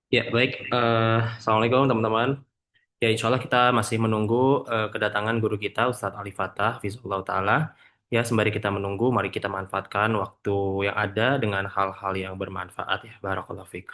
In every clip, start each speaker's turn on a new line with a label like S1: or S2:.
S1: Ya, baik. Assalamualaikum teman-teman. Ya, insya Allah kita masih menunggu kedatangan guru kita, Ustadz Ali Fatah, Hafizullah Ta'ala. Ya, sembari kita menunggu, mari kita manfaatkan waktu yang ada dengan hal-hal yang bermanfaat ya. Barakallahu fiik.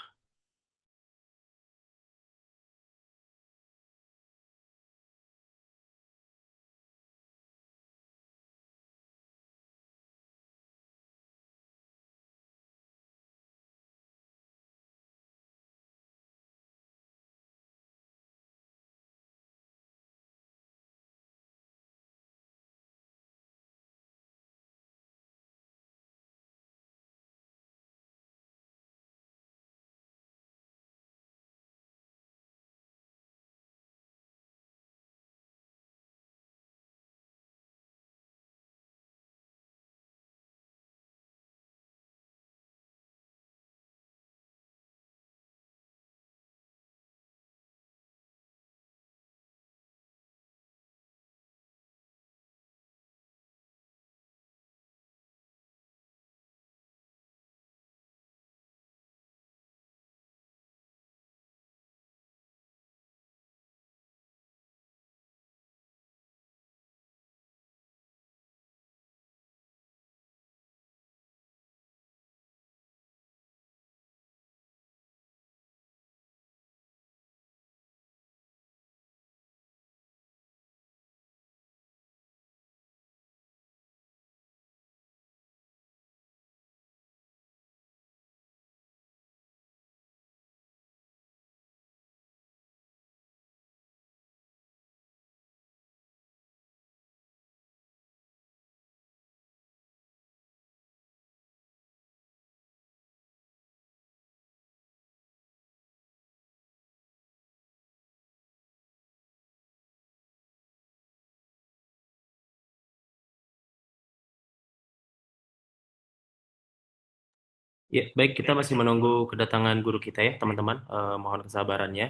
S1: Ya, baik. Kita masih menunggu kedatangan guru kita ya, teman-teman. Mohon kesabarannya.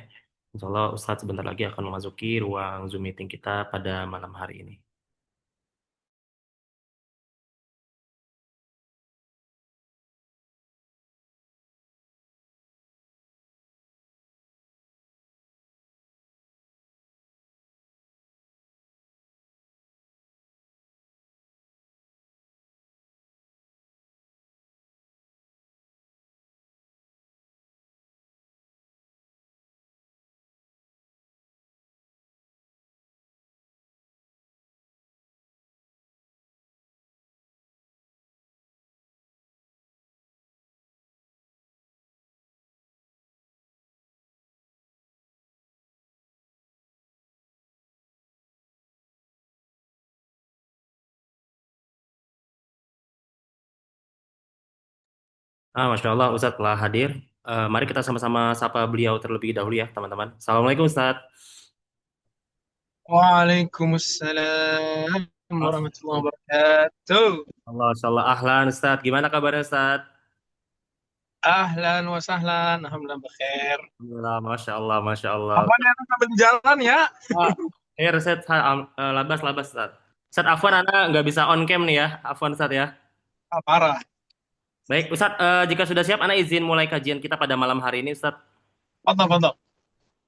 S1: Insya Allah Ustadz sebentar lagi akan memasuki ruang Zoom meeting kita pada malam hari ini. Masya Allah, Ustadz telah hadir. Mari kita sama-sama sapa beliau terlebih dahulu ya, teman-teman. Assalamualaikum, Ustadz.
S2: Waalaikumsalam
S1: Mas-
S2: warahmatullahi wabarakatuh.
S1: Allah, Masya Allah, ahlan, Ustadz. Gimana kabarnya, Ustadz?
S2: Ahlan wa sahlan, alhamdulillah bekhair.
S1: Alhamdulillah, Masya Allah, Masya Allah.
S2: Apa nih anak sambil jalan ya?
S1: Ah, Ustadz, labas, labas, Ustadz. Ustadz Afwan, Anda nggak bisa on cam nih ya, Afwan, Ustadz ya.
S2: Ah, parah.
S1: Baik, Ustadz, jika sudah siap, Anda izin mulai kajian kita pada malam hari ini, Ustadz.
S2: Mantap, mantap.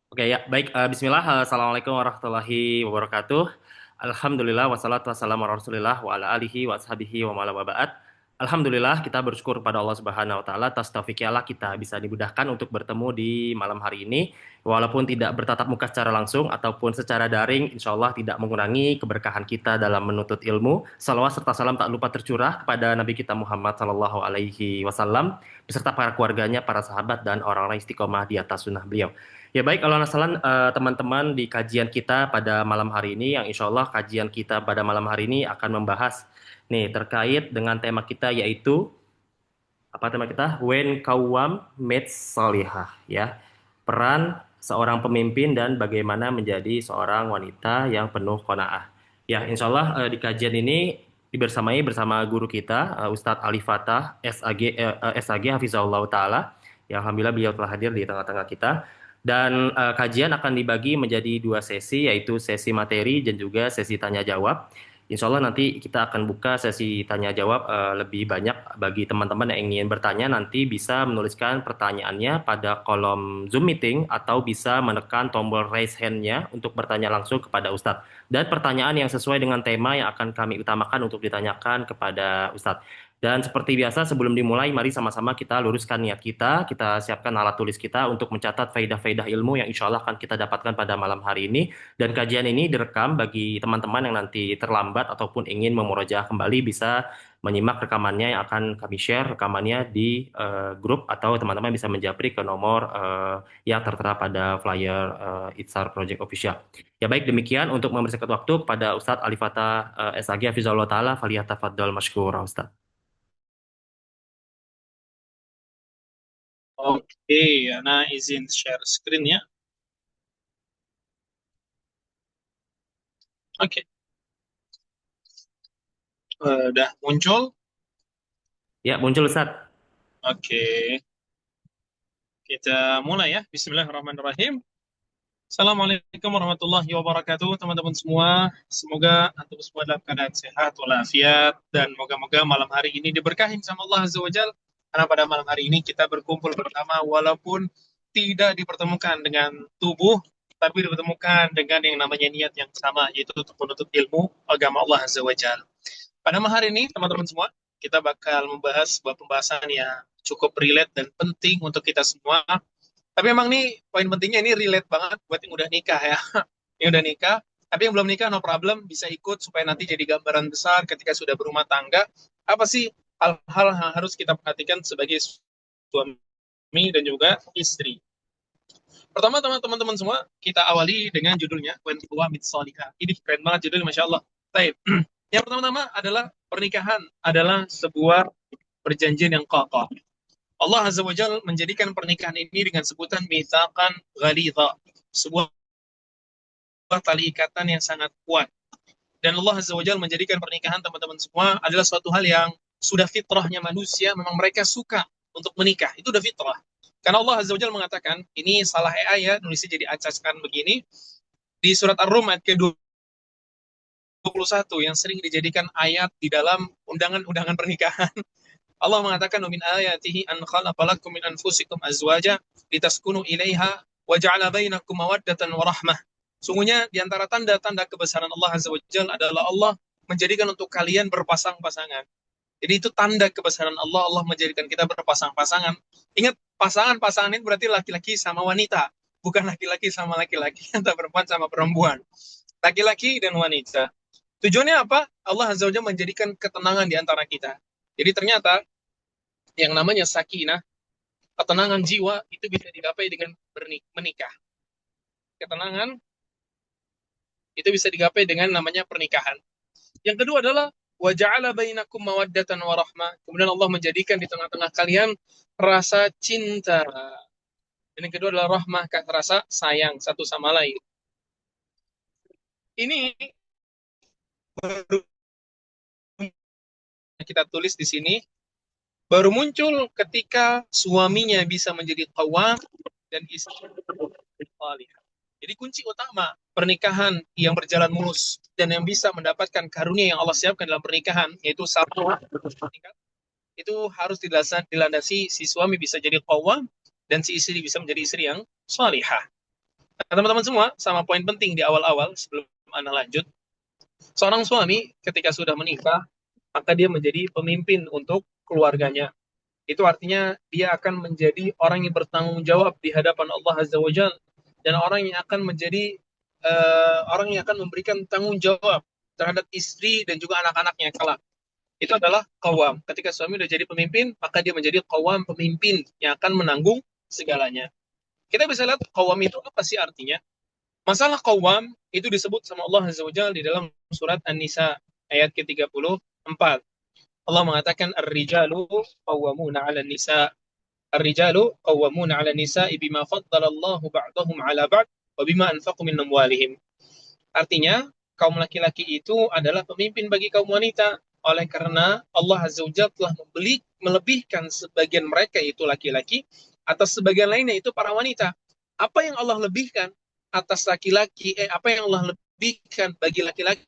S1: Oke ya, baik. Bismillah. Assalamualaikum warahmatullahi wabarakatuh. Alhamdulillah wassalatu wassalamu ala Rasulillah wa ala alihi wa ashabihi wa mala wa ba'd. Alhamdulillah kita bersyukur pada Allah Subhanahu wa taala atas taufiknya Allah kita bisa dimudahkan untuk bertemu di malam hari ini walaupun tidak bertatap muka secara langsung ataupun secara daring insyaallah tidak mengurangi keberkahan kita dalam menuntut ilmu. Salawat serta salam tak lupa tercurah kepada Nabi kita Muhammad sallallahu alaihi wasallam beserta para keluarganya, para sahabat dan orang-orang istiqomah di atas sunnah beliau. Ya baik, kalau nasalan teman-teman di kajian kita pada malam hari ini, yang insya Allah kajian kita pada malam hari ini akan membahas nih terkait dengan tema kita yaitu apa tema kita? When Kawam Meets Salihah ya. Peran seorang pemimpin dan bagaimana menjadi seorang wanita yang penuh qanaah. Ya, insya Allah di kajian ini dibersamai bersama guru kita Ustadz Ali Fatah SAG Hafizahullah Ta'ala. Ya, Alhamdulillah beliau telah hadir di tengah-tengah kita. Dan kajian akan dibagi menjadi dua sesi, yaitu sesi materi dan juga sesi tanya jawab. Insya Allah nanti kita akan buka sesi tanya jawab lebih banyak bagi teman-teman yang ingin bertanya. Nanti bisa menuliskan pertanyaannya pada kolom Zoom meeting atau bisa menekan tombol raise hand-nya untuk bertanya langsung kepada Ustadz. Dan pertanyaan yang sesuai dengan tema yang akan kami utamakan untuk ditanyakan kepada Ustadz. Dan seperti biasa sebelum dimulai, mari sama-sama kita luruskan niat kita siapkan alat tulis kita untuk mencatat faidah-faidah ilmu yang insya Allah akan kita dapatkan pada malam hari ini. Dan kajian ini direkam bagi teman-teman yang nanti terlambat ataupun ingin memurojaah kembali bisa menyimak rekamannya yang akan kami share rekamannya di grup atau teman-teman bisa menjapri ke nomor yang tertera pada flyer Itsar Project Official. Ya baik demikian untuk mempersingkat waktu kepada Ustadz Ali Fatah SAG Hafizahullah Ta'ala Faliyatafaddal Mashkura Ustadz.
S2: Oke, Ana izin share screen ya. Oke, udah muncul.
S1: Ya muncul Ustadz.
S2: Oke, kita mulai ya. Bismillahirrahmanirrahim. Assalamualaikum warahmatullahi wabarakatuh, teman-teman semua. Semoga antum semua dalam keadaan sehat walafiat dan moga-moga malam hari ini diberkahi sama Allah Azza wa Jal. Karena pada malam hari ini kita berkumpul bersama walaupun tidak dipertemukan dengan tubuh, tapi dipertemukan dengan yang namanya niat yang sama, yaitu untuk menuntut ilmu agama Allah Azza wa Jal. Pada malam hari ini, teman-teman semua, kita bakal membahas sebuah pembahasan yang cukup relate dan penting untuk kita semua. Tapi emang nih poin pentingnya ini relate banget buat yang udah nikah ya. Yang udah nikah, tapi yang belum nikah no problem bisa ikut supaya nanti jadi gambaran besar ketika sudah berumah tangga. Apa sih hal-hal yang harus kita perhatikan sebagai suami dan juga istri? Pertama teman-teman semua, kita awali dengan judulnya Wan Mit Solika. Ini keren banget judulnya, Masya Allah. Baik. Yang pertama-tama adalah pernikahan adalah sebuah perjanjian yang kokoh. Allah Azza wa Jalla menjadikan pernikahan ini dengan sebutan mitsaqan ghalidha, sebuah tali ikatan yang sangat kuat. Dan Allah Azza wa Jalla menjadikan pernikahan teman-teman semua adalah suatu hal yang sudah fitrahnya manusia, memang mereka suka untuk menikah. Itu udah fitrah. Karena Allah Azza wa Jalla mengatakan, ini salah AI ya, nulisnya jadi acaskan begini, di surat Ar-Rum ayat ke-21 yang sering dijadikan ayat di dalam undangan-undangan pernikahan. Allah mengatakan min ayatihi an khalaqalakum min anfusikum azwaja litaskunu ilaiha wa ja'ala bainakum mawaddatan wa rahmah. Sungguhnya di antara tanda-tanda kebesaran Allah Azza wa Jalla adalah Allah menjadikan untuk kalian berpasang-pasangan. Jadi itu tanda kebesaran Allah, Allah menjadikan kita berpasang-pasangan. Ingat, pasangan-pasangan ini berarti laki-laki sama wanita, bukan laki-laki sama laki-laki atau perempuan sama perempuan. Laki-laki dan wanita. Tujuannya apa? Allah Azza wa Jalla menjadikan ketenangan di antara kita. Jadi ternyata yang namanya sakinah, ketenangan jiwa itu bisa digapai dengan menikah. Ketenangan itu bisa digapai dengan namanya pernikahan. Yang kedua adalah wa ja'ala bainakum mawaddatan wa rahmah. Kemudian Allah menjadikan di tengah-tengah kalian rasa cinta. Dan yang kedua adalah rahmah, rasa sayang satu sama lain. Ini baru kita tulis di sini baru muncul ketika suaminya bisa menjadi qawwam dan istri salihah. Jadi kunci utama pernikahan yang berjalan mulus dan yang bisa mendapatkan karunia yang Allah siapkan dalam pernikahan, yaitu satu, itu harus dilandasi si suami bisa jadi qawwam dan si istri bisa menjadi istri yang salihah. Nah, teman-teman semua, sama poin penting di awal-awal sebelum Anda lanjut, seorang suami ketika sudah menikah, maka dia menjadi pemimpin untuk keluarganya. Itu artinya dia akan menjadi orang yang bertanggung jawab di hadapan Allah Azza wa Jalla dan orang yang akan menjadi orang yang akan memberikan tanggung jawab terhadap istri dan juga anak-anaknya kelak. Itu adalah qawwam. Ketika suami sudah jadi pemimpin, maka dia menjadi qawwam, pemimpin yang akan menanggung segalanya. Kita bisa lihat qawwam itu apa sih artinya? Masalah qawwam itu disebut sama Allah Azza wa Jalla di dalam surat An-Nisa ayat ke-34. Allah mengatakan ar-rijalu qawwamuna 'ala nisa. Ar-rijalu qawwamuna 'ala nisa bima faddalallahu ba'dahum 'ala ba'd wa bima anfaqu min amwalihim. Artinya, kaum laki-laki itu adalah pemimpin bagi kaum wanita oleh karena Allah Azza wa Jalla telah melebihkan sebagian mereka itu laki-laki atas sebagian lainnya itu para wanita. Apa yang Allah lebihkan atas laki-laki, apa yang Allah lebihkan bagi laki-laki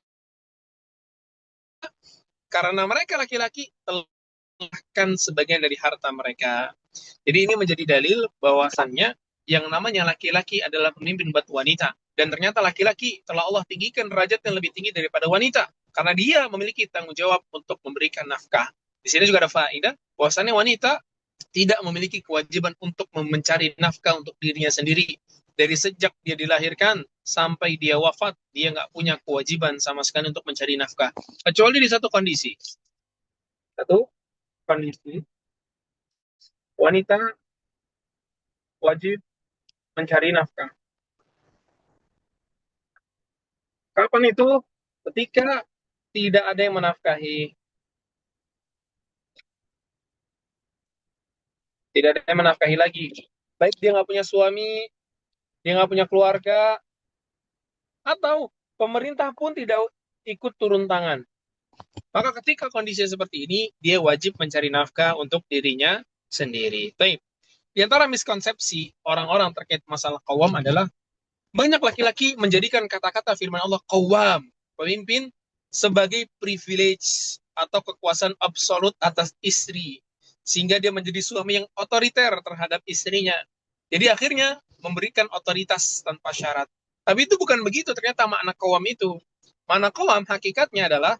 S2: karena mereka laki-laki telah kan sebagian dari harta mereka. Jadi ini menjadi dalil bahwasannya yang namanya laki-laki adalah pemimpin buat wanita. Dan ternyata laki-laki telah Allah tinggikan derajat yang lebih tinggi daripada wanita. Karena dia memiliki tanggung jawab untuk memberikan nafkah. Di sini juga ada faedah bahwasannya wanita tidak memiliki kewajiban untuk mencari nafkah untuk dirinya sendiri. Dari sejak dia dilahirkan sampai dia wafat, dia nggak punya kewajiban sama sekali untuk mencari nafkah. Kecuali di satu kondisi. Satu kondisi, wanita wajib mencari nafkah. Kapan itu? Ketika tidak ada yang menafkahi. Tidak ada yang menafkahi lagi. Baik dia nggak punya suami, dia nggak punya keluarga, atau pemerintah pun tidak ikut turun tangan. Maka ketika kondisi seperti ini, dia wajib mencari nafkah untuk dirinya sendiri. Baik. Di antara miskonsepsi orang-orang terkait masalah qawam adalah banyak laki-laki menjadikan kata-kata firman Allah qawam, pemimpin, sebagai privilege atau kekuasaan absolut atas istri. Sehingga dia menjadi suami yang otoriter terhadap istrinya. Jadi akhirnya memberikan otoritas tanpa syarat. Tapi itu bukan begitu ternyata makna qawam itu. Makna qawam hakikatnya adalah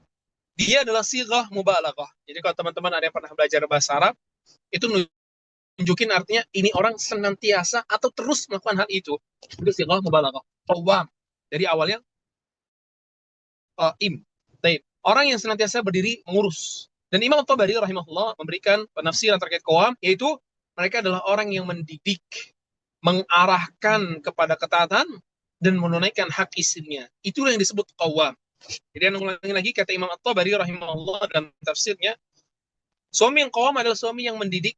S2: dia adalah sighah mubalaghah. Jadi kalau teman-teman ada yang pernah belajar bahasa Arab, itu nunjukin artinya ini orang senantiasa atau terus melakukan hal itu. Itu sighah mubalaghah. Qawam. Dari awalnya im. Taib. Orang yang senantiasa berdiri mengurus. Dan Imam Tabari rahimahullah memberikan penafsiran terkait qawam, yaitu mereka adalah orang yang mendidik, mengarahkan kepada ketaatan, dan menunaikan hak istrinya. Itulah yang disebut qawam. Jadi yang ulangi lagi kata Imam At-Tabari rahimahullah dalam tafsirnya, suami yang qawam adalah suami yang mendidik,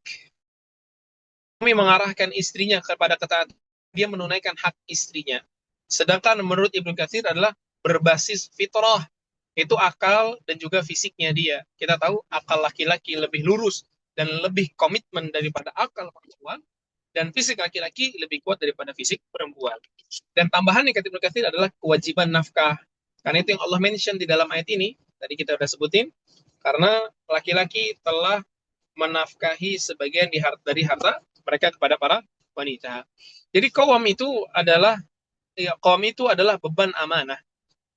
S2: suami mengarahkan istrinya kepada ketaatan, dia menunaikan hak istrinya. Sedangkan menurut Ibnu Katsir adalah berbasis fitrah, itu akal dan juga fisiknya dia. Kita tahu akal laki-laki lebih lurus dan lebih komitmen daripada akal perempuan, dan fisik laki-laki lebih kuat daripada fisik perempuan. Dan tambahan yang kata Ibnu Katsir adalah kewajiban nafkah. Karena itu yang Allah mention di dalam ayat ini, tadi kita sudah sebutin, karena laki-laki telah menafkahi sebagian dari harta mereka kepada para wanita. Jadi kawam itu adalah beban amanah,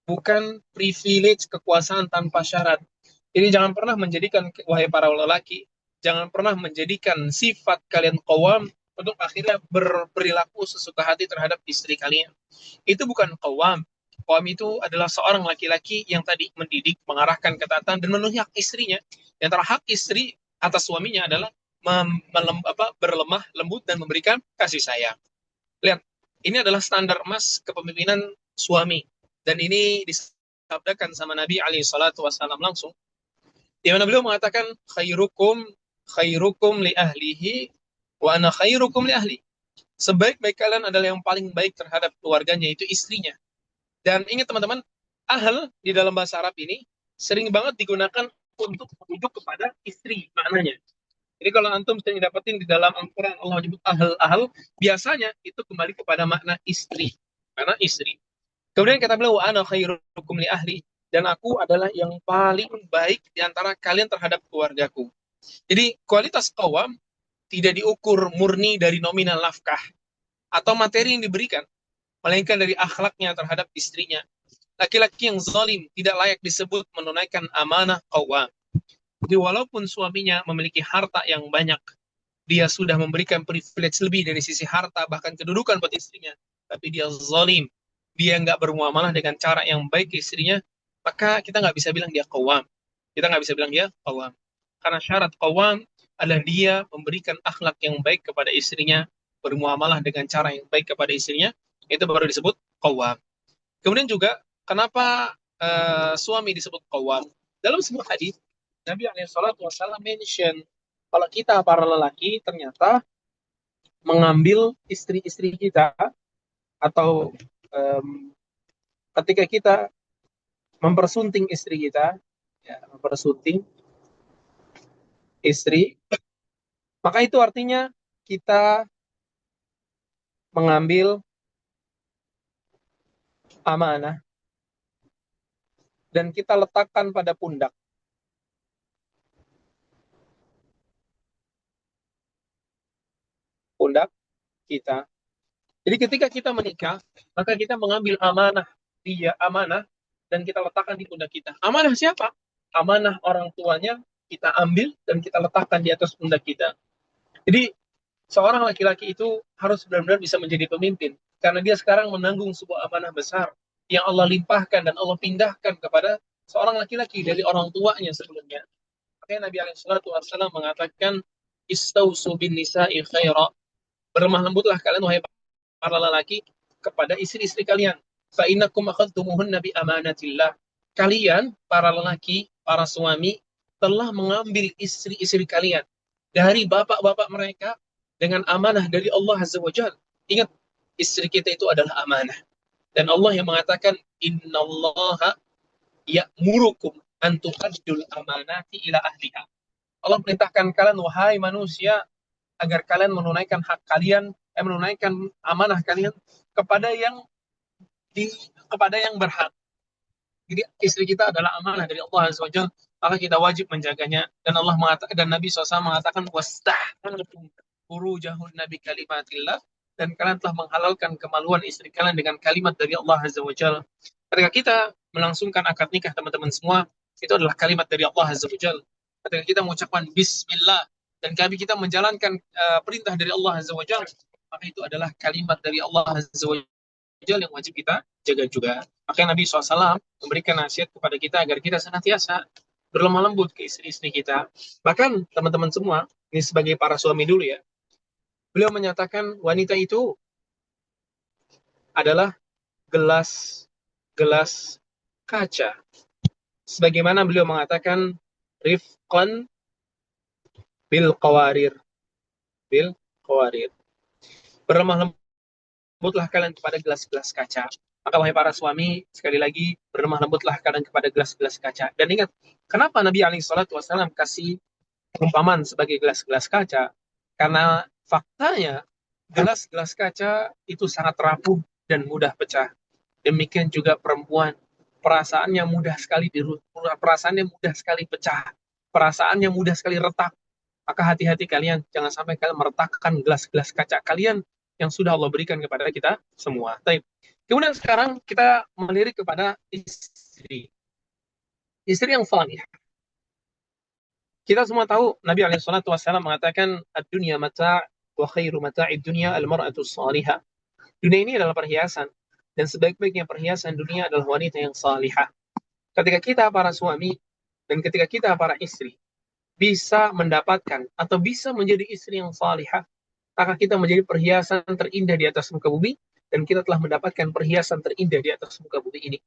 S2: bukan privilege kekuasaan tanpa syarat. Jadi jangan pernah menjadikan, wahai para lelaki, jangan pernah menjadikan sifat kalian qawam untuk akhirnya berperilaku sesuka hati terhadap istri kalian. Itu bukan qawam. Qawam itu adalah seorang laki-laki yang tadi mendidik, mengarahkan ketaatan, dan memenuhi hak istrinya. Di antara hak istri atas suaminya adalah berlemah lembut dan memberikan kasih sayang. Lihat, ini adalah standar emas kepemimpinan suami. Dan ini disabdakan sama Nabi alaihi salatu wasallam langsung. Di mana beliau mengatakan, khairukum li ahlihi wa ana khairukum li ahli. Sebaik-baik kalian adalah yang paling baik terhadap keluarganya, itu istrinya. Dan ingat teman-teman, ahl di dalam bahasa Arab ini sering banget digunakan untuk merujuk kepada istri maknanya. Jadi kalau antum sering dapetin di dalam Al-Quran Allah menyebut ahl, biasanya itu kembali kepada makna istri. Karena istri. Kemudian kata beliau, ana khairukum li ahli, dan aku adalah yang paling baik di antara kalian terhadap keluargaku. Jadi kualitas qawam tidak diukur murni dari nominal nafkah atau materi yang diberikan, melainkan dari akhlaknya terhadap istrinya. Laki-laki yang zalim tidak layak disebut menunaikan amanah qawam. Jadi walaupun suaminya memiliki harta yang banyak, dia sudah memberikan privilege lebih dari sisi harta, bahkan kedudukan buat istrinya, tapi dia zalim, dia nggak bermuamalah dengan cara yang baik ke istrinya, maka kita nggak bisa bilang dia qawam. Kita nggak bisa bilang dia qawam. Karena syarat qawam adalah dia memberikan akhlak yang baik kepada istrinya, bermuamalah dengan cara yang baik kepada istrinya, itu baru disebut qawam. Kemudian juga, kenapa suami disebut qawam? Dalam sebuah hadis, Nabi SAW mention, kalau kita para lelaki ternyata mengambil istri-istri kita, atau um, ketika kita mempersunting istri kita, ya, mempersunting istri, maka itu artinya kita mengambil amanah dan kita letakkan pada pundak. kita. Jadi ketika kita menikah, maka kita mengambil amanah, dan kita letakkan di pundak kita. Amanah siapa? Amanah orang tuanya kita ambil dan kita letakkan di atas pundak kita. Jadi seorang laki-laki itu harus benar-benar bisa menjadi pemimpin, karena dia sekarang menanggung sebuah amanah besar yang Allah limpahkan dan Allah pindahkan kepada seorang laki-laki dari orang tuanya sebelumnya. Makanya Nabi SAW mengatakan, istausu bin nisa'i khaira. Berlemah lembutlah kalian, wahai para lelaki, kepada istri-istri kalian. Fa innakum akhadtumuhunna bi amanatillah. Kalian, para lelaki, para suami, telah mengambil istri-istri kalian dari bapak-bapak mereka dengan amanah dari Allah Azza wa Jalla. Ingat, istri kita itu adalah amanah. Dan Allah yang mengatakan, innallaha ya'murukum an tu'addul amanati ila ahliha. Allah perintahkan kalian, wahai manusia, agar kalian menunaikan hak kalian, menunaikan amanah kalian kepada yang kepada yang berhak. Jadi istri kita adalah amanah dari Allah Azza wa Jalla, maka kita wajib menjaganya. Dan Allah mengatakan, dan Nabi SAW mengatakan, wastahlaltum furujahun nabi kalimatillah, dan kalian telah menghalalkan kemaluan istri kalian dengan kalimat dari Allah Azza wa Jalla. Ketika kita melangsungkan akad nikah, teman-teman semua, itu adalah kalimat dari Allah Azza wa Jalla. Ketika kita mengucapkan Bismillah dan kami kita menjalankan perintah dari Allah Azza wa Jalla, maka itu adalah kalimat dari Allah Azza wa Jalla yang wajib kita jaga juga. Makanya Nabi SAW memberikan nasihat kepada kita agar kita senantiasa berlemah lembut ke istri-istri kita. Bahkan teman-teman semua, ini sebagai para suami dulu ya, beliau menyatakan wanita itu adalah gelas kaca. Sebagaimana beliau mengatakan, rifqan bil qawarir. Berlemah lembutlah kalian kepada gelas-gelas kaca. Maka wahai para suami, sekali lagi, berlemah lembutlah kalian kepada gelas-gelas kaca. Dan ingat, kenapa Nabi SAW kasih perumpamaan sebagai gelas-gelas kaca? Karena faktanya, gelas-gelas kaca itu sangat rapuh dan mudah pecah. Demikian juga perempuan, perasaannya mudah sekali pecah, perasaannya mudah sekali retak. Maka hati-hati kalian, jangan sampai kalian meretakkan gelas-gelas kaca kalian yang sudah Allah berikan kepada kita semua. Kemudian sekarang kita melirik kepada istri. Istri yang salih. Kita semua tahu Nabi SAW mengatakan, ad-dunya mata' wa khairu mata'id dunya al-mar'atu salihah. Dunia ini adalah perhiasan, dan sebaik-baiknya perhiasan dunia adalah wanita yang salihah. Ketika kita para suami dan ketika kita para istri bisa mendapatkan atau bisa menjadi istri yang salihah, maka kita menjadi perhiasan terindah di atas muka bumi, dan kita telah mendapatkan perhiasan terindah di atas muka bumi ini.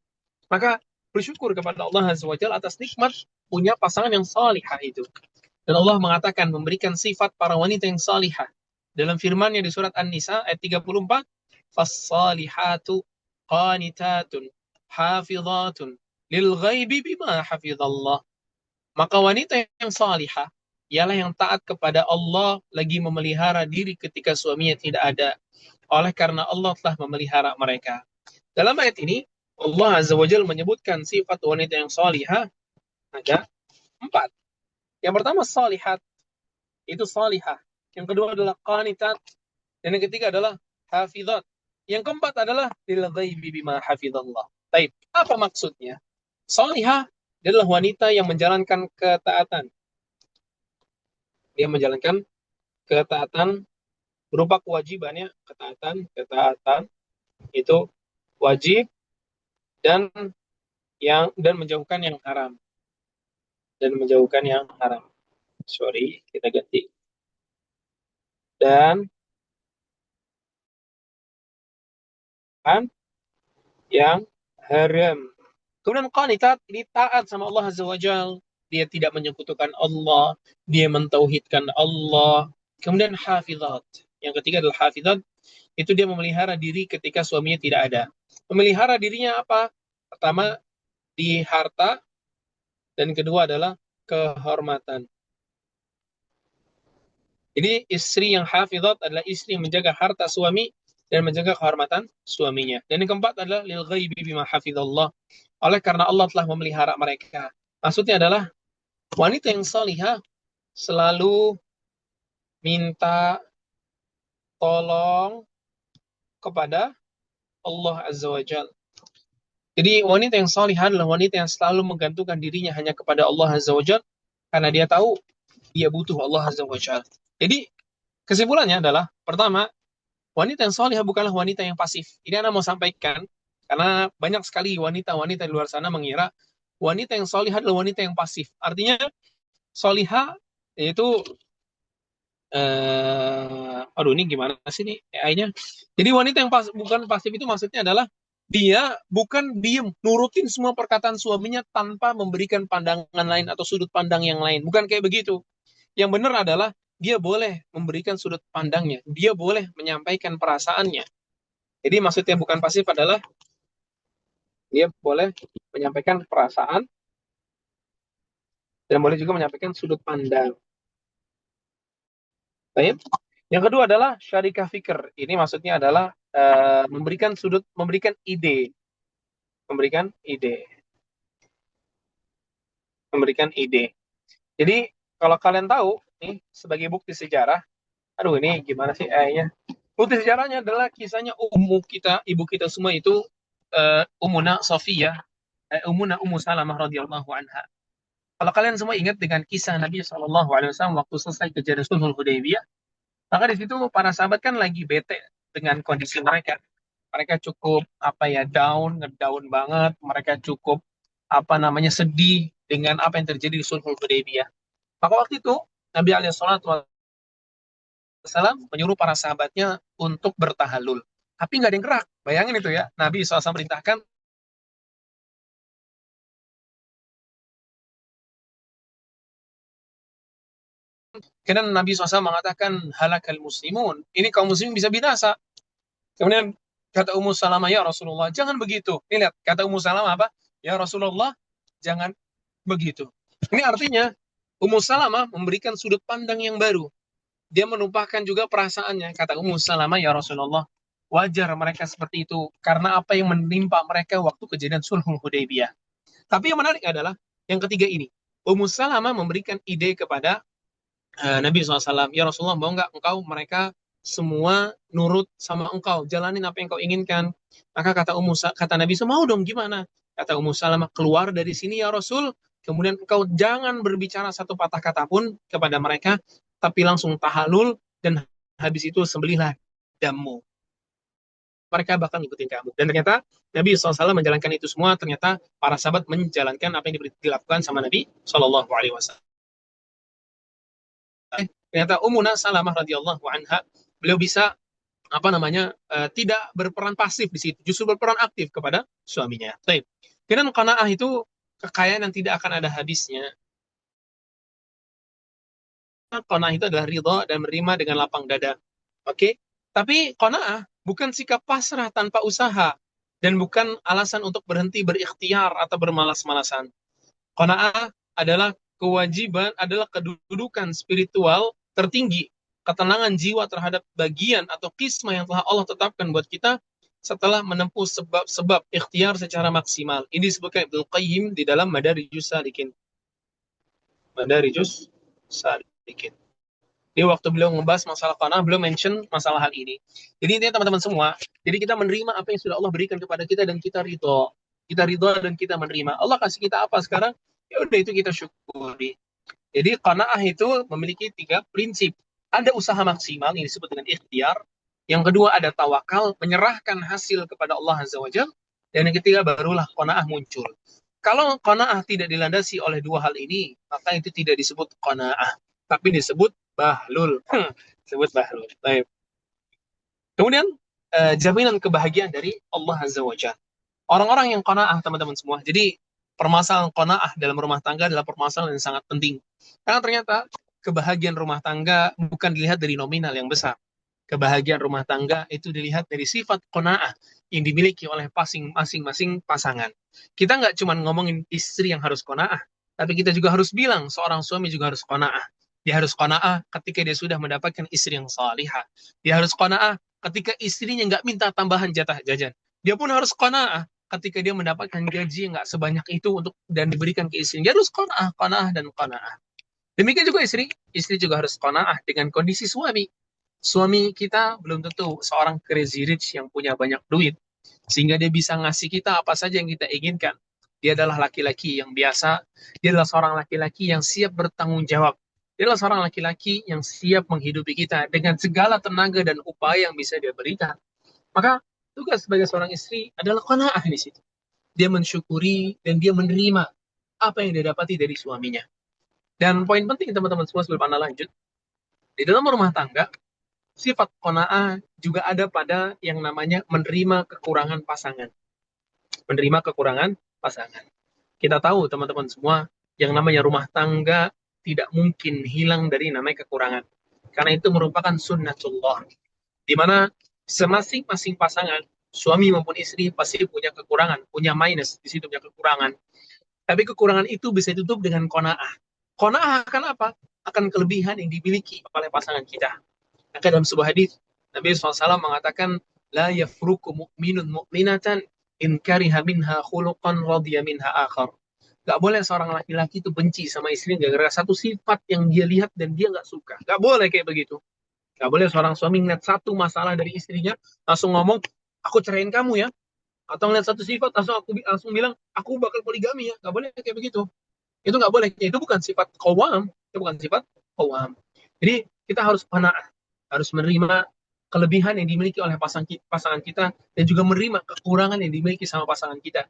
S2: Maka bersyukur kepada Allah Azza wa Jalla atas nikmat punya pasangan yang salihah itu. Dan Allah mengatakan, memberikan sifat para wanita yang salihah dalam firman-Nya di surat An-Nisa ayat 34, fas-salihatu qanitatun hafizatun lil ghaibi bima hafizallah. Maka wanita yang salihah ialah yang taat kepada Allah lagi memelihara diri ketika suaminya tidak ada, oleh karena Allah telah memelihara mereka. Dalam ayat ini Allah Azza wa Jalla menyebutkan sifat wanita yang salihah ada 4. Yang pertama salihat, itu salihah. Yang kedua adalah qanitat, dan yang ketiga adalah hafizat. Yang keempat adalah lil ghaibi bima hafizallah. Baik, apa maksudnya? Salihah adalah wanita yang menjalankan ketaatan. Dia menjalankan ketaatan berupa kewajibannya, ketaatan itu wajib, dan menjauhkan yang haram. Sorry, kita ganti. Dan yang haram. Kemudian qanitat, ini taat sama Allah Azza wa Jalla. Dia tidak menyekutukan Allah, dia mentauhidkan Allah. Kemudian hafizat. Yang ketiga adalah hafizat, itu dia memelihara diri ketika suaminya tidak ada. Memelihara dirinya apa? Pertama, di harta, dan kedua adalah kehormatan. Jadi istri yang hafizat adalah istri yang menjaga harta suami dan menjaga kehormatan suaminya. Dan yang keempat adalah lil ghaibi bima hafizallah. Oleh karena Allah telah memelihara mereka. Maksudnya adalah wanita yang salihah selalu minta tolong kepada Allah Azza wa Jalla. Jadi wanita yang salihah adalah wanita yang selalu menggantungkan dirinya hanya kepada Allah Azza wa Jalla karena dia tahu dia butuh Allah Azza wa Jalla. Jadi kesimpulannya adalah pertama, wanita yang salihah bukanlah wanita yang pasif. Ini Anda mau sampaikan karena banyak sekali wanita-wanita di luar sana mengira wanita yang salihah adalah wanita yang pasif. Artinya salihah yaitu aduh ini gimana sih nih AI-nya? Jadi wanita yang bukan pasif itu maksudnya adalah dia bukan diem nurutin semua perkataan suaminya tanpa memberikan pandangan lain atau sudut pandang yang lain. Bukan kayak begitu. Yang benar adalah dia boleh memberikan sudut pandangnya, dia boleh menyampaikan perasaannya. Jadi maksudnya bukan pasif adalah dia boleh menyampaikan perasaan dan boleh juga menyampaikan sudut pandang. Baik. Yang kedua adalah syarikah fikir. Ini maksudnya adalah memberikan ide, memberikan ide, memberikan ide. Jadi kalau kalian tahu nih sebagai bukti sejarah, aduh ini gimana sih ayahnya? Bukti sejarahnya adalah kisahnya ibu kita semua itu Ummuna Safiyah, Ummu Salamah radhiyallahu anha. Kalau kalian semua ingat dengan kisah Nabi SAW waktu selesai kejadian Sulhul Hudaybiyah, maka di situ para sahabat kan lagi bete dengan kondisi mereka. Mereka cukup apa ya ngedown banget. Mereka cukup apa namanya sedih dengan apa yang terjadi di Sulhul Hudaybiyah. Maka waktu itu Nabi SAW menyuruh para sahabatnya untuk bertahalul. Tapi nggak ada yang gerak. Bayangin itu ya. Nabi SAW merintahkan. Kemudian Nabi SAW mengatakan halakal muslimun. Ini kaum muslim bisa binasa. Kemudian kata Ummu Salamah, ya Rasulullah, jangan begitu. Ini lihat, kata Ummu Salamah apa? Ya Rasulullah, jangan begitu. Ini artinya Ummu Salamah memberikan sudut pandang yang baru. Dia menumpahkan juga perasaannya. Kata Ummu Salamah, ya Rasulullah, wajar mereka seperti itu karena apa yang menimpa mereka waktu kejadian Sulhul Hudaybiyah. Tapi yang menarik adalah yang ketiga ini. Ummu Salamah memberikan ide kepada Nabi SAW, ya Rasulullah, mau nggak engkau mereka semua nurut sama engkau, jalanin apa yang kau inginkan. Maka kata Nabi SAW, mau dong gimana? Kata Ummu Salamah, keluar dari sini ya Rasul, kemudian engkau jangan berbicara satu patah kata pun kepada mereka, tapi langsung tahalul, dan habis itu sembelihlah dammu. Mereka bakal ngikutin kamu. Dan ternyata Nabi SAW menjalankan itu semua, ternyata para sahabat menjalankan apa yang dilakukan sama Nabi SAW. Ternyata Ummuna Salamah radhiyallahu anha, beliau bisa apa namanya tidak berperan pasif di situ, justru berperan aktif kepada suaminya. Baik. Kemudian qanaah itu kekayaan yang tidak akan ada habisnya. Qanaah itu adalah ridha dan menerima dengan lapang dada. Oke? Tapi qanaah bukan sikap pasrah tanpa usaha dan bukan alasan untuk berhenti berikhtiar atau bermalas-malasan. Qanaah adalah kewajiban, adalah kedudukan spiritual tertinggi, ketenangan jiwa terhadap bagian atau kismah yang telah Allah tetapkan buat kita setelah menempuh sebab-sebab ikhtiar secara maksimal. Ini disebutkan Ibnu Qayyim di dalam Madarijus Salikin. Madarijus Salikin. Di waktu beliau membahas masalah qanaah, beliau mention masalah hal ini. Jadi intinya teman-teman semua, jadi kita menerima apa yang sudah Allah berikan kepada kita dan kita ridho. Kita ridho dan kita menerima. Allah kasih kita apa sekarang? Ya udah itu kita syukuri. Jadi qanaah itu memiliki 3 prinsip. Ada usaha maksimal yang disebut dengan ikhtiar. Yang kedua ada tawakal, menyerahkan hasil kepada Allah Azza wa Jalla. Dan yang ketiga barulah qanaah muncul. Kalau qanaah tidak dilandasi oleh 2 hal ini, maka itu tidak disebut qanaah, tapi disebut bahlul. Disebut bahlul. Baik. Kemudian jaminan kebahagiaan dari Allah Azza wa Jalla. Orang-orang yang qanaah teman-teman semua. Jadi permasalahan qanaah dalam rumah tangga adalah permasalahan yang sangat penting. Karena ternyata kebahagiaan rumah tangga bukan dilihat dari nominal yang besar. Kebahagiaan rumah tangga itu dilihat dari sifat qanaah yang dimiliki oleh masing-masing pasangan. Kita nggak cuma ngomongin istri yang harus qanaah, tapi kita juga harus bilang seorang suami juga harus qanaah. Dia harus qanaah ketika dia sudah mendapatkan istri yang salihah. Dia harus qanaah ketika istrinya nggak minta tambahan jatah jajan. Dia pun harus qanaah ketika dia mendapatkan gaji yang nggak sebanyak itu untuk dan diberikan ke istrinya. Dia harus qanaah dan qanaah. Demikian juga istri juga harus qanaah dengan kondisi suami. Suami kita belum tentu seorang crazy rich yang punya banyak duit, sehingga dia bisa ngasih kita apa saja yang kita inginkan. Dia adalah laki-laki yang biasa, dia adalah seorang laki-laki yang siap bertanggung jawab. Dia adalah seorang laki-laki yang siap menghidupi kita dengan segala tenaga dan upaya yang bisa dia berikan. Maka tugas sebagai seorang istri adalah qanaah di situ. Dia mensyukuri dan dia menerima apa yang dia dapati dari suaminya. Dan poin penting teman-teman semua sebelum Anda lanjut, di dalam rumah tangga, sifat qanaah juga ada pada yang namanya menerima kekurangan pasangan. Menerima kekurangan pasangan. Kita tahu teman-teman semua, yang namanya rumah tangga tidak mungkin hilang dari namanya kekurangan. Karena itu merupakan sunnatullah. Di mana semasing-masing pasangan, suami maupun istri pasti punya kekurangan, punya minus, di situ punya kekurangan. Tapi kekurangan itu bisa ditutup dengan qanaah. Qanaah akan apa? Akan kelebihan yang dimiliki oleh pasangan kita. Maka dalam sebuah hadis Nabi SAW mengatakan, la yafruku mu'minun mu'minatan in kariha minha khuluqan radhiya minha akhar. Gak boleh seorang laki-laki itu benci sama istrinya gara-gara satu sifat yang dia lihat dan dia gak suka. Gak boleh kayak begitu. Gak boleh seorang suami ngeliat satu masalah dari istrinya, langsung ngomong, aku ceraiin kamu ya. Atau ngeliat satu sifat, langsung bilang, aku bakal poligami ya. Gak boleh kayak begitu. Itu nggak boleh. Itu bukan sifat kawam. Itu bukan sifat kawam. Jadi kita harus qanaah, harus menerima kelebihan yang dimiliki oleh pasangan kita dan juga menerima kekurangan yang dimiliki sama pasangan kita.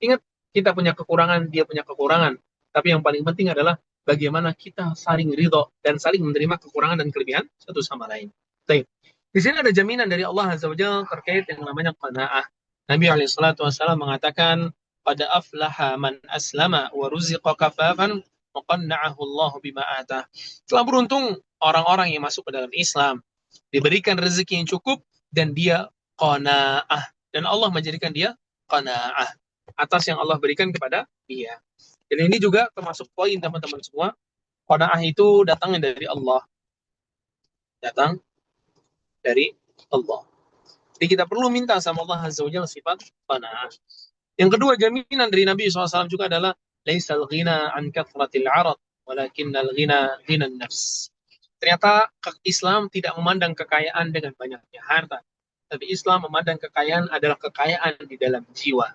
S2: Ingat, kita punya kekurangan, dia punya kekurangan. Tapi yang paling penting adalah bagaimana kita saling ridho dan saling menerima kekurangan dan kelebihan satu sama lain. Baik. Di sini ada jaminan dari Allah Azza wa Jalla terkait yang namanya qanaah. Nabi SAW mengatakan, qad aflaha man aslama wa ruziqa kafafan wa qanna'ahu Allah bima atah. Telah beruntung orang-orang yang masuk ke dalam Islam, diberikan rezeki yang cukup dan dia qanaah, dan Allah menjadikan dia qanaah atas yang Allah berikan kepada dia. Dan ini juga termasuk poin teman-teman semua, qanaah itu datangnya dari Allah, datang dari Allah. Jadi kita perlu minta sama Allah Azza wa Jalla sifat qanaah. Yang kedua, jaminan dari Nabi SAW juga adalah laisal ghina an kathratil arad walakinnal ghina ghinan nafs. Ternyata Islam tidak memandang kekayaan dengan banyaknya harta, tapi Islam memandang kekayaan adalah kekayaan di dalam jiwa.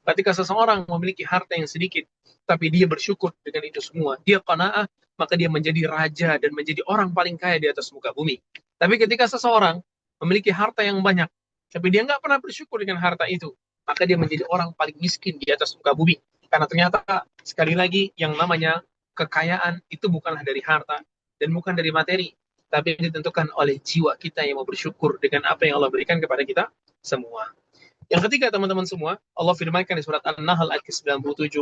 S2: Ketika seseorang memiliki harta yang sedikit, tapi dia bersyukur dengan itu semua, dia qanaah, maka dia menjadi raja dan menjadi orang paling kaya di atas muka bumi. Tapi ketika seseorang memiliki harta yang banyak, tapi dia nggak pernah bersyukur dengan harta itu, maka dia menjadi orang paling miskin di atas muka bumi. Karena ternyata, sekali lagi, yang namanya kekayaan itu bukanlah dari harta dan bukan dari materi, tapi ditentukan oleh jiwa kita yang mau bersyukur dengan apa yang Allah berikan kepada kita semua. Yang ketiga, teman-teman semua, Allah firmankan di surat An-Nahl ayat ke-97,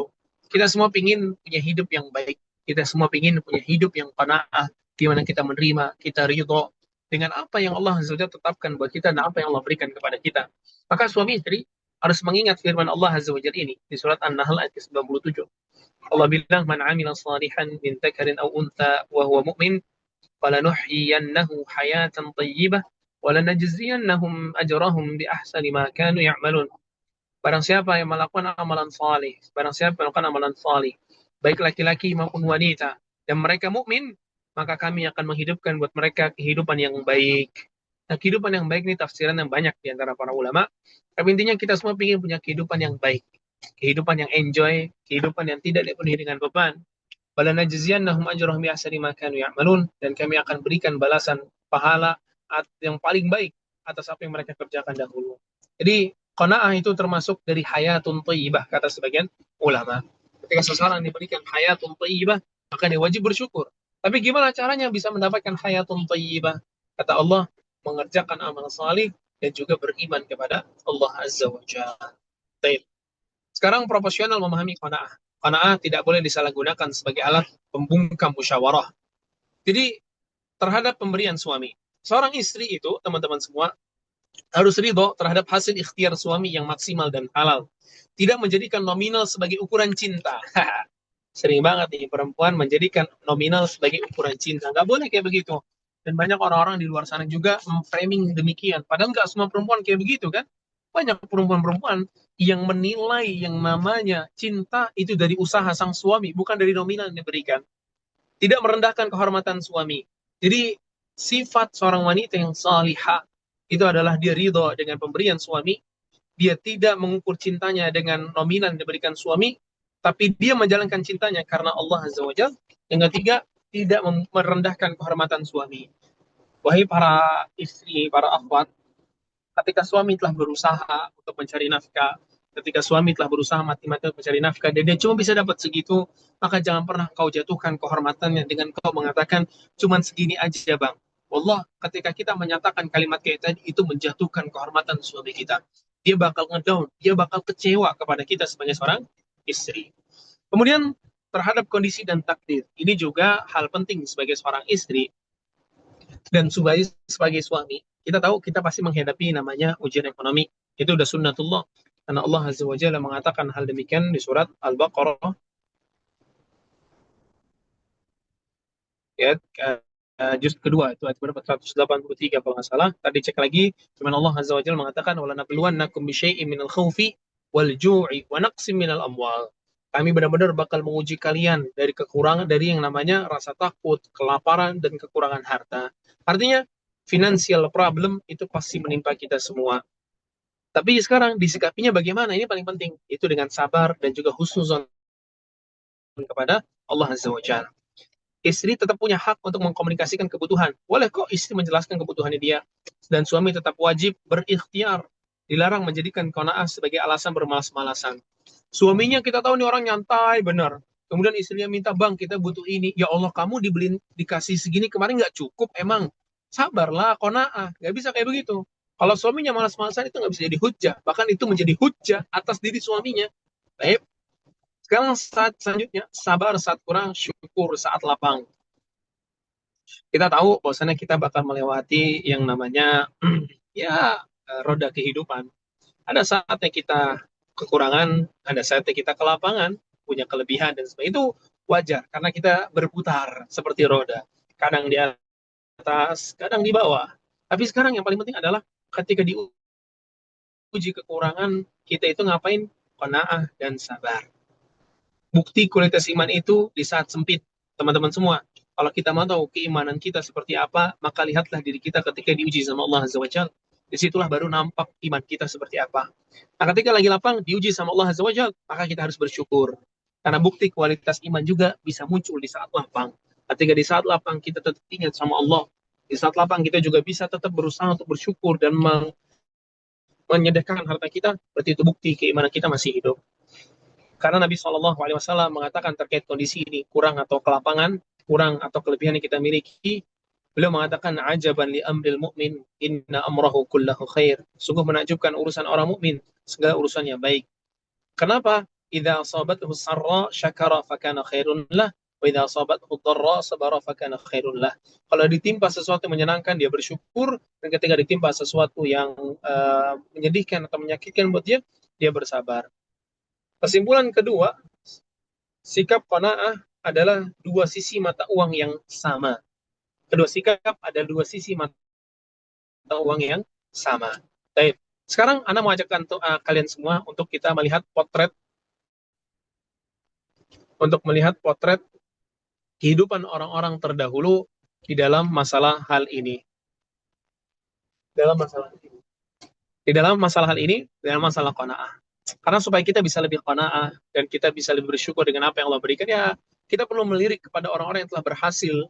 S2: kita semua ingin punya hidup yang baik. Kita semua ingin punya hidup yang qanaah, di mana kita menerima, kita ridho dengan apa yang Allah Azza tetapkan buat kita dan apa yang Allah berikan kepada kita. Maka suami istri harus mengingat firman Allah Azza wa Jalla ini di surat An-Nahl ayat ke-97. Allah bilang, "Man 'amila shalihan min dzakarin aw untha wa huwa mu'min, falanuhyiyannahu hayatan thayyibah wa lanajziyannahum ajrahum bi ahsani ma kanu ya'malun." Barang siapa yang melakukan amalan saleh, barang siapa yang melakukan amalan saleh, baik laki-laki maupun wanita, dan mereka mukmin, maka kami akan menghidupkan buat mereka kehidupan yang baik. Nah, kehidupan yang baik ini tafsiran yang banyak di antara para ulama. Tapi intinya kita semua ingin punya kehidupan yang baik. Kehidupan yang enjoy, kehidupan yang tidak dipenuhi dengan beban. Balanajziyannahum ajrahum bi ahsani ma kanu ya'malun, dan kami akan berikan balasan pahala yang paling baik atas apa yang mereka kerjakan dahulu. Jadi, qanaah itu termasuk dari hayatun thayyibah kata sebagian ulama. Ketika seseorang diberikan hayatun thayyibah, maka dia wajib bersyukur. Tapi gimana caranya bisa mendapatkan hayatun thayyibah? Kata Allah, mengerjakan amal salih dan juga beriman kepada Allah Azza wa Jalla. Sekarang proporsional memahami qanaah. Qanaah tidak boleh disalahgunakan sebagai alat pembungkam musyawarah. Jadi terhadap pemberian suami, seorang istri itu, teman-teman semua, harus ridho terhadap hasil ikhtiar suami yang maksimal dan halal. Tidak menjadikan nominal sebagai ukuran cinta. Sering banget nih perempuan menjadikan nominal sebagai ukuran cinta. Nggak boleh kayak begitu. Dan banyak orang-orang di luar sana juga memframing demikian. Padahal nggak semua perempuan kayak begitu kan. Banyak perempuan-perempuan yang menilai yang namanya cinta itu dari usaha sang suami, bukan dari nominal yang diberikan. Tidak merendahkan kehormatan suami. Jadi sifat seorang wanita yang salihah itu adalah dia ridho dengan pemberian suami, dia tidak mengukur cintanya dengan nominal yang diberikan suami, tapi dia menjalankan cintanya karena Allah Azza wa Jalla. Yang ketiga, tidak merendahkan kehormatan suami. Wahai para istri, para akhwat, ketika suami telah berusaha untuk mencari nafkah, ketika suami telah berusaha mati-mati untuk mencari nafkah, dan dia cuma bisa dapat segitu, maka jangan pernah kau jatuhkan kehormatannya dengan kau mengatakan, cuman segini aja bang. Wallah, ketika kita menyatakan kalimat kayak tadi, itu menjatuhkan kehormatan suami kita. Dia bakal ngedown, dia bakal kecewa kepada kita sebagai seorang istri. Kemudian, terhadap kondisi dan takdir, ini juga hal penting sebagai seorang istri, dan sebagai suami, kita tahu kita pasti menghadapi namanya ujian ekonomi. Itu udah sunnatullah. Karena Allah Azza wa Jalla mengatakan hal demikian di surat Al-Baqarah, ya, juz kedua, itu ayat berapa? 183 kalau nggak salah. Tadi cek lagi, cuman Allah Azza wa Jalla mengatakan, wala nabluwannakum bisyai'in minal khawfi wal ju'i wa naqsim minal amwal. Kami benar-benar bakal menguji kalian dari kekurangan, dari yang namanya rasa takut, kelaparan, dan kekurangan harta. Artinya, financial problem itu pasti menimpa kita semua. Tapi sekarang disikapinya bagaimana? Ini paling penting. Itu dengan sabar dan juga husnuzon kepada Allah Azza wa Jalla. Istri tetap punya hak untuk mengkomunikasikan kebutuhan. Boleh kok istri menjelaskan kebutuhannya dia. Dan suami tetap wajib berikhtiar. Dilarang menjadikan qanaah sebagai alasan bermalas-malasan. Suaminya kita tahu nih orang nyantai benar. Kemudian istrinya minta, bang kita butuh ini. Ya Allah, kamu dikasih segini kemarin nggak cukup emang. Sabarlah, qanaah. Nggak bisa kayak begitu. Kalau suaminya malas-malasan itu nggak bisa jadi hujah. Bahkan itu menjadi hujah atas diri suaminya. Baik. Sekarang saat selanjutnya, sabar saat kurang, syukur saat lapang. Kita tahu bahwasanya kita bakal melewati yang namanya ya roda kehidupan. Ada saatnya kita kekurangan, ada saatnya kita kelapangan, punya kelebihan dan sebagainya. Itu wajar karena kita berputar seperti roda. Kadang di atas, kadang di bawah. Tapi sekarang yang paling penting adalah ketika diuji kekurangan, kita itu ngapain? Qanaah dan sabar. Bukti kualitas iman itu di saat sempit, teman-teman semua. Kalau kita mau tahu keimanan kita seperti apa, maka lihatlah diri kita ketika diuji sama Allah Azza wa Jalla. Disitulah baru nampak iman kita seperti apa. Nah, ketika lagi lapang, diuji sama Allah Azza wa Jalla, maka kita harus bersyukur. Karena bukti kualitas iman juga bisa muncul di saat lapang. Ketika di saat lapang kita tetap ingat sama Allah, di saat lapang kita juga bisa tetap berusaha untuk bersyukur dan menyedekahkan harta kita, berarti itu bukti keimanan kita masih hidup. Karena Nabi SAW mengatakan terkait kondisi ini, kurang atau kelapangan, kurang atau kelebihan yang kita miliki, beliau mengatakan, ajaban li amril mu'min, inna amrahu kullahu khair. Sungguh menakjubkan urusan orang mukmin, segala urusannya baik. Kenapa? Idza asabathu sarra syakara fakana khairun lah, wa idza asabathu dharra sabara fakana khairun lah. Kalau ditimpa sesuatu yang menyenangkan, dia bersyukur, dan ketika ditimpa sesuatu yang menyedihkan atau menyakitkan buat dia bersabar. Kesimpulan kedua, sikap qanaah adalah dua sisi mata uang yang sama. Kedua sikap ada dua sisi mata uang yang sama. Baik. Sekarang Anda mau ajakkan kalian semua untuk kita melihat potret kehidupan orang-orang terdahulu di dalam masalah hal ini. Dalam masalah hal ini, dalam masalah qanaah. Karena supaya kita bisa lebih qanaah dan kita bisa lebih bersyukur dengan apa yang Allah berikan, ya kita perlu melirik kepada orang-orang yang telah berhasil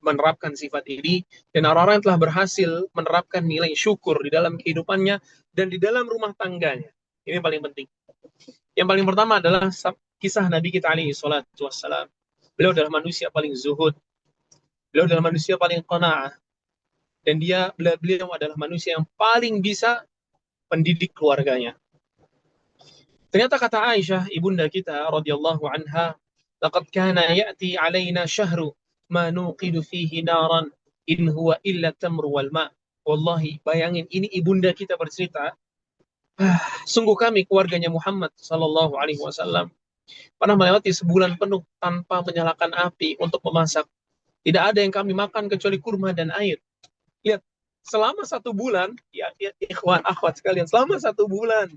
S2: menerapkan sifat ini dan orang-orang yang telah berhasil menerapkan nilai syukur di dalam kehidupannya dan di dalam rumah tangganya. Ini yang paling penting. Yang paling pertama adalah kisah Nabi kita alaihi salatu wassalam. Beliau adalah manusia paling zuhud. Beliau adalah manusia paling qanaah. Dan beliau adalah manusia yang paling bisa mendidik keluarganya. Ternyata kata Aisyah, ibunda kita radhiyallahu anha, laqad kana ya'ti 'alaina syahru ma nuqidu fihi naran in huwa illa tamru wal ma. Wallahi, bayangin ini ibunda kita bercerita, sungguh kami keluarganya Muhammad sallallahu alaihi wasallam pernah melewati sebulan penuh tanpa menyalakan api untuk memasak. Tidak ada yang kami makan kecuali kurma dan air. Lihat, selama 1 bulan, ya ikhwan, akhwat sekalian, selama 1 bulan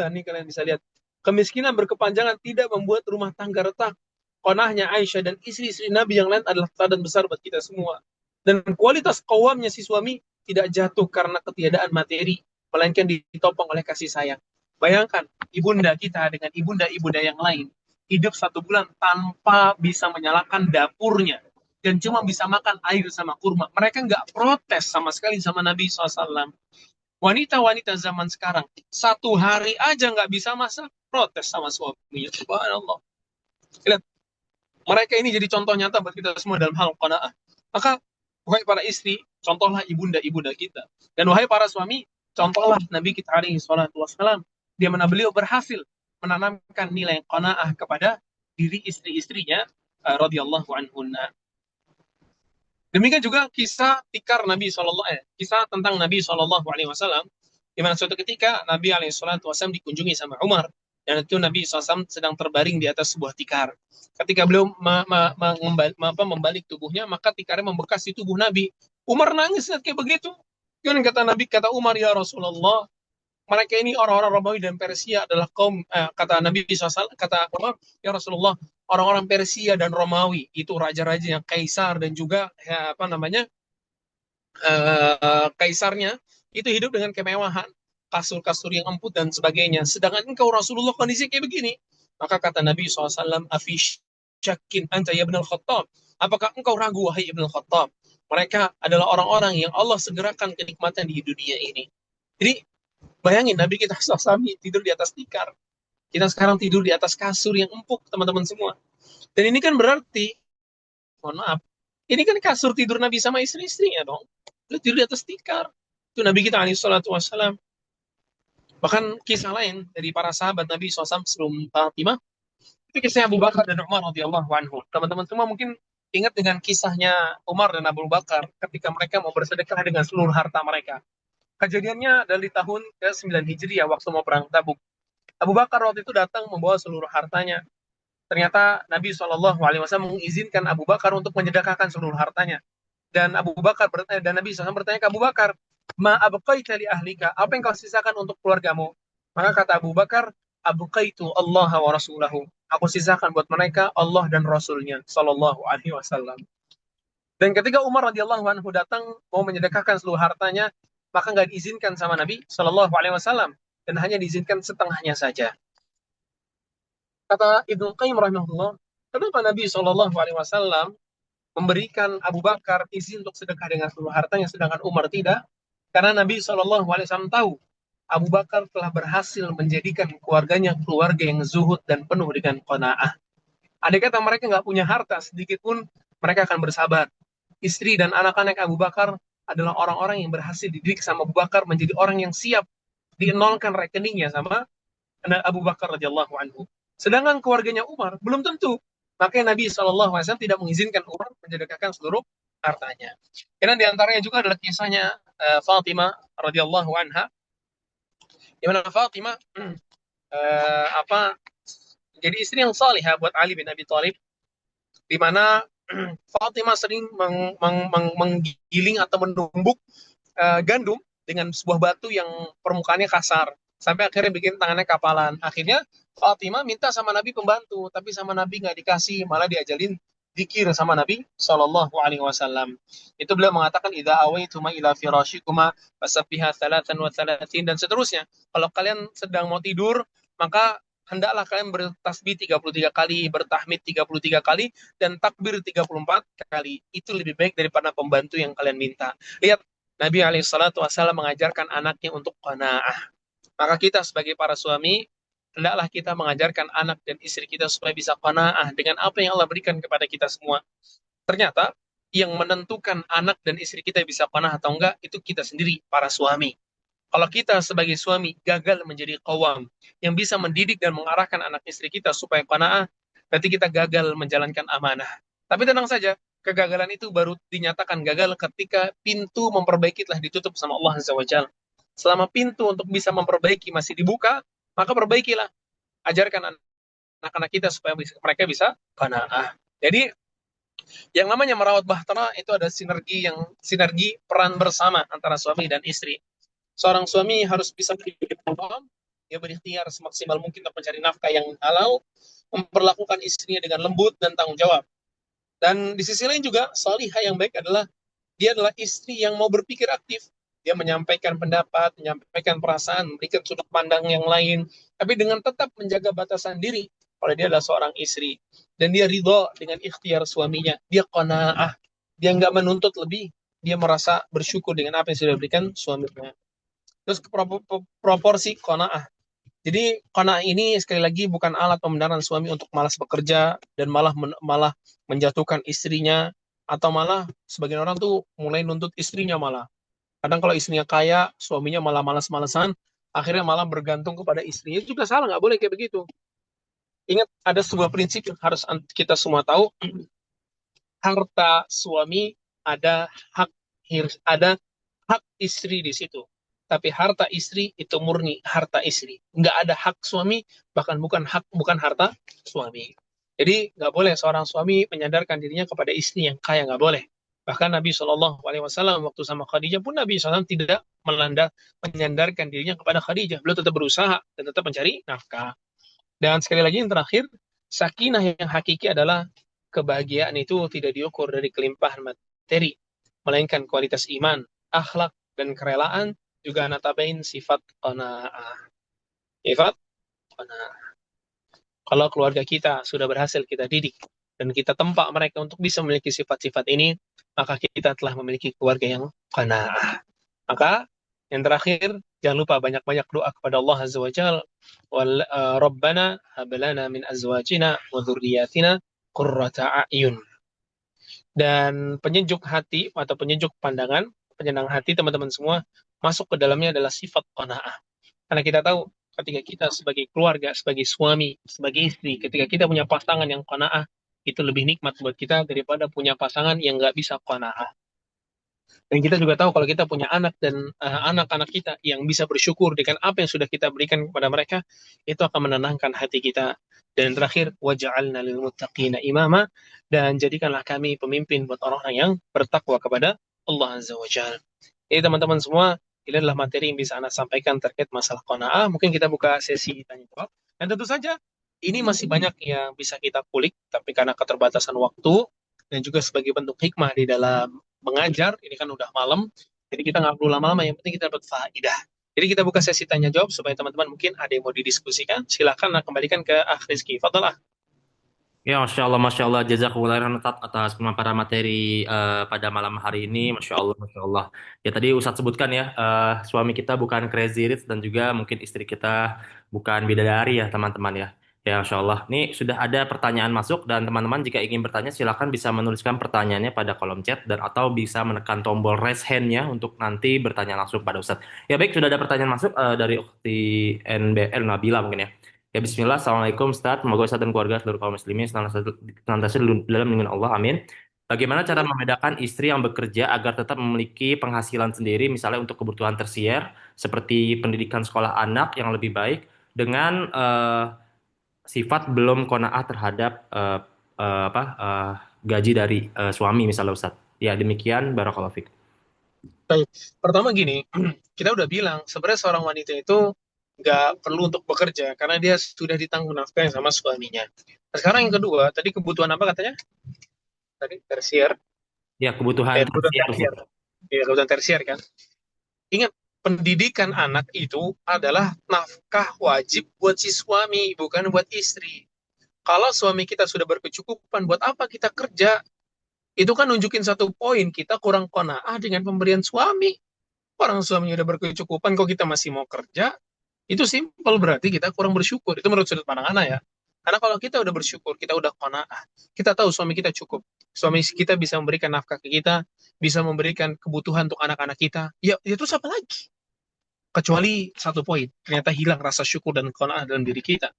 S2: nih kalian bisa lihat, kemiskinan berkepanjangan tidak membuat rumah tangga retak. Qanaahnya Aisyah dan istri-istri Nabi yang lain adalah teladan besar buat kita semua. Dan kualitas qawamnya si suami tidak jatuh karena ketiadaan materi, melainkan ditopang oleh kasih sayang. Bayangkan, ibunda kita dengan ibunda-ibunda yang lain hidup 1 bulan tanpa bisa menyalakan dapurnya dan cuma bisa makan air sama kurma. Mereka nggak protes sama sekali sama Nabi SAW. Wanita-wanita zaman sekarang 1 hari aja nggak bisa masak, protes sama suaminya. Subhanallah. Lihat, mereka ini jadi contoh nyata buat kita semua dalam hal qanaah. Maka, wahai para istri, contohlah ibunda-ibunda kita. Dan wahai para suami, contohlah Nabi kita alaihi salatu wassalam. Dia mana beliau berhasil menanamkan nilai qanaah kepada diri istri-istrinya, radhiyallahu anhunna. Demikian juga kisah tikar Nabi kisah tentang Nabi Shallallahu Alaihi Wasallam, di mana suatu ketika Nabi Alaihi Wasallam dikunjungi sama Umar, dan itu Nabi SAW sedang terbaring di atas sebuah tikar. Ketika beliau membalik tubuhnya, maka tikarnya membekas di tubuh Nabi. Umar nangis kayak begitu. Kemudian kata Nabi, kata Umar, ya Rasulullah, mereka ini orang-orang Romawi dan Persia adalah kaum, kata Nabi SAW, kata Umar, ya Rasulullah, orang-orang Persia dan Romawi itu raja-raja yang kaisar dan juga kaisarnya itu hidup dengan kemewahan, kasur-kasur yang empuk dan sebagainya. Sedangkan engkau Rasulullah kondisi kayak begini. Maka kata Nabi SAW, afish syakin anta ya ibn al-Khattab. Apakah engkau ragu wahai ibn al-Khattab? Mereka adalah orang-orang yang Allah segerakan kenikmatan di dunia ini. Jadi bayangin Nabi kita SAW tidur di atas tikar. Kita sekarang tidur di atas kasur yang empuk, teman-teman semua. Dan ini kan berarti, mohon maaf, ini kan kasur tidur Nabi sama istri-istrinya dong. Lu tidur di atas tikar. Itu Nabi kita alaihi salatu wassalam. Bahkan kisah lain dari para sahabat Nabi SAW sebelum Fatimah, itu kisah Abu Bakar dan Umar radhiyallahu anhu. Teman-teman semua mungkin ingat dengan kisahnya Umar dan Abu Bakar ketika mereka mau bersedekah dengan seluruh harta mereka. Kejadiannya dari tahun ke-9 Hijriah waktu mau perang Tabuk. Abu Bakar waktu itu datang membawa seluruh hartanya. Ternyata Nabi SAW mengizinkan Abu Bakar untuk menyedekahkan seluruh hartanya. Dan Nabi SAW bertanya ke Abu Bakar, ma abqaita li ahlika, apa yang kau sisakan untuk keluargamu? Maka kata Abu Bakar, abqaitu Allah wa rasulahu, aku sisakan buat mereka Allah dan Rasulnya sallallahu alaihi wasallam. Dan ketika Umar radhiyallahu anhu datang mau menyedekahkan seluruh hartanya, maka nggak diizinkan sama Nabi sallallahu alaihi wasallam dan hanya diizinkan setengahnya saja. Kata Ibnu Qayyim rahimahullah, kenapa Nabi sallallahu alaihi wasallam memberikan Abu Bakar izin untuk sedekah dengan seluruh hartanya, sedangkan Umar tidak? Karena Nabi SAW tahu Abu Bakar telah berhasil menjadikan keluarganya keluarga yang zuhud dan penuh dengan qanaah. Andai kata mereka nggak punya harta sedikit pun, mereka akan bersabar. Istri dan anak-anak Abu Bakar adalah orang-orang yang berhasil dididik sama Abu Bakar menjadi orang yang siap dienolkan rekeningnya sama Abu Bakar radhiyallahu anhu. Sedangkan keluarganya Umar belum tentu. Makanya Nabi SAW tidak mengizinkan Umar mensedekahkan seluruh hartanya. Karena diantaranya juga adalah kisahnya Fatimah radhiyallahu anha, di mana Fatimah jadi istri yang salihah buat Ali bin Abi Thalib, di mana Fatimah sering menggiling atau menumbuk gandum dengan sebuah batu yang permukaannya kasar sampai akhirnya bikin tangannya kapalan. Akhirnya Fatimah minta sama Nabi pembantu, tapi sama Nabi nggak dikasih, malah diajalin zikir sama Nabi Shallallahu Alaihi Wasallam. Itu beliau mengatakan idza awaituma ila firashikuma fasabbiha tsalatan wa tsalatsin dan seterusnya. Kalau kalian sedang mau tidur, maka hendaklah kalian bertasbih 33 kali, bertahmid 33 kali, dan takbir 34 kali. Itu lebih baik daripada pembantu yang kalian minta. Lihat, Nabi SAW mengajarkan anaknya untuk qanaah. Maka kita sebagai para suami, hendaklah kita mengajarkan anak dan istri kita supaya bisa qanaah dengan apa yang Allah berikan kepada kita semua. Ternyata, yang menentukan anak dan istri kita bisa qanaah atau enggak, itu kita sendiri, para suami. Kalau kita sebagai suami gagal menjadi qawam, yang bisa mendidik dan mengarahkan anak istri kita supaya qanaah, berarti kita gagal menjalankan amanah. Tapi tenang saja, kegagalan itu baru dinyatakan gagal ketika pintu memperbaiki telah ditutup sama Allah Azza wa Jalla. Selama pintu untuk bisa memperbaiki masih dibuka, maka perbaikilah. Ajarkan anak-anak kita supaya mereka bisa qanaah. Jadi, yang namanya merawat bahtera itu ada sinergi peran bersama antara suami dan istri. Seorang suami harus bisa berpikir, dia berikhtiar semaksimal mungkin untuk mencari nafkah yang halal, memperlakukan istrinya dengan lembut dan tanggung jawab. Dan di sisi lain juga, salihah yang baik adalah Dia adalah istri yang mau berpikir aktif. Dia menyampaikan pendapat, menyampaikan perasaan, memberikan sudut pandang yang lain, tapi dengan tetap menjaga batasan diri. Kalau dia adalah seorang istri dan dia ridho dengan ikhtiar suaminya, dia qanaah, dia nggak menuntut lebih, dia merasa bersyukur dengan apa yang sudah diberikan suaminya. Terus proporsi qanaah. Jadi qanaah ini sekali lagi bukan alat pembenaran suami untuk malas bekerja dan malah menjatuhkan istrinya, atau malah sebagian orang tuh mulai nuntut istrinya malah. Kadang kalau istrinya kaya, suaminya malah malas-malesan, akhirnya malah bergantung kepada istrinya. Itu juga salah, nggak boleh kayak begitu. Ingat, ada sebuah prinsip yang harus kita semua tahu. Harta suami ada hak ada hak istri di situ. Tapi harta istri itu murni harta istri. Nggak ada hak suami, bahkan bukan harta suami. Jadi nggak boleh seorang suami menyandarkan dirinya kepada istri yang kaya, nggak boleh. Bahkan Nabi Shallallahu Alaihi Wasallam waktu sama Khadijah pun Nabi SAW tidak menyandarkan dirinya kepada Khadijah. Beliau tetap berusaha dan tetap mencari nafkah. Dan sekali lagi yang terakhir, sakinah yang hakiki adalah kebahagiaan itu tidak diukur dari kelimpahan materi, melainkan kualitas iman, akhlak, dan kerelaan, juga natabain sifat qanaah. Sifat qanaah. Kalau keluarga kita sudah berhasil kita didik dan kita tempa mereka untuk bisa memiliki sifat-sifat ini, maka kita telah memiliki keluarga yang qanaah. Maka yang terakhir, jangan lupa banyak-banyak doa kepada Allah Azza wa Jal. Rabbana hablana min azwajina wa dhurriyyatina qurrata a'yun. Dan penyejuk hati atau penyejuk pandangan, penyenang hati teman-teman semua, masuk ke dalamnya adalah sifat qanaah. Karena kita tahu ketika kita sebagai keluarga, sebagai suami, sebagai istri, ketika kita punya pasangan yang qanaah, itu lebih nikmat buat kita daripada punya pasangan yang nggak bisa qanaah. Dan kita juga tahu kalau kita punya anak dan anak-anak kita yang bisa bersyukur dengan apa yang sudah kita berikan kepada mereka, itu akan menenangkan hati kita. Dan terakhir, waja'alna lil muttaqina imama, dan jadikanlah kami pemimpin buat orang-orang yang bertakwa kepada Allah Azza wa Jalla. Jadi teman-teman semua, ini adalah materi yang bisa Anda sampaikan terkait masalah qanaah. Mungkin kita buka sesi tanya jawab. Dan tentu saja ini masih banyak yang bisa kita kulik, tapi karena keterbatasan waktu dan juga sebagai bentuk hikmah di dalam mengajar, ini kan udah malam, jadi kita nggak perlu lama-lama, yang penting kita dapat faedah. Jadi kita buka sesi tanya jawab supaya teman-teman mungkin ada yang mau didiskusikan, silakan kembalikan ke Akh Rizky. Fadal.
S1: Ya, Masya Allah, jazakumullah khairan Ustaz atas pemaparan materi pada malam hari ini, Masya Allah, Masya Allah. Ya tadi Ustadz sebutkan ya, suami kita bukan crazy rich dan juga mungkin istri kita bukan bidadari ya teman-teman ya. Ya, Masya Allah. Ini sudah ada pertanyaan masuk dan teman-teman jika ingin bertanya silakan bisa menuliskan pertanyaannya pada kolom chat dan atau bisa menekan tombol raise hand-nya untuk nanti bertanya langsung pada Ustadz. Ya baik, sudah ada pertanyaan masuk dari Ukti NBL Nabila mungkin ya. Ya Bismillah, Assalamualaikum Ustaz. Semoga Ustaz dan keluarga seluruh kaum muslimin senantiasa dalam lindungan Allah, amin. Bagaimana cara membedakan istri yang bekerja agar tetap memiliki penghasilan sendiri, misalnya untuk kebutuhan tersier, seperti pendidikan sekolah anak yang lebih baik, dengan sifat belum qanaah terhadap gaji dari suami, misalnya Ustaz. Ya demikian, Barakallahu Fik.
S2: Baik, pertama gini, kita udah bilang sebenarnya seorang wanita itu nggak perlu untuk bekerja karena dia sudah ditanggung nafkah sama suaminya. Nah, sekarang yang kedua, tadi kebutuhan apa katanya? Tadi tersier,
S1: Ya kebutuhan
S2: kebutuhan
S1: tersier,
S2: tersier.
S1: Ustaz.
S2: Ya, kebutuhan tersier kan. Ingat, pendidikan anak itu adalah nafkah wajib buat si suami, bukan buat istri. Kalau suami kita sudah berkecukupan, buat apa kita kerja? Itu kan nunjukin satu poin, kita kurang qanaah dengan pemberian suami. Orang suaminya udah berkecukupan, kok kita masih mau kerja? Itu simpel, berarti kita kurang bersyukur. Itu menurut sudut pandang anak ya. Karena kalau kita udah bersyukur, kita udah qanaah, kita tahu suami kita cukup. Suami kita bisa memberikan nafkah ke kita, bisa memberikan kebutuhan untuk anak-anak kita. Ya terus apa lagi? Kecuali satu poin, ternyata hilang rasa syukur dan qanaah dalam diri kita.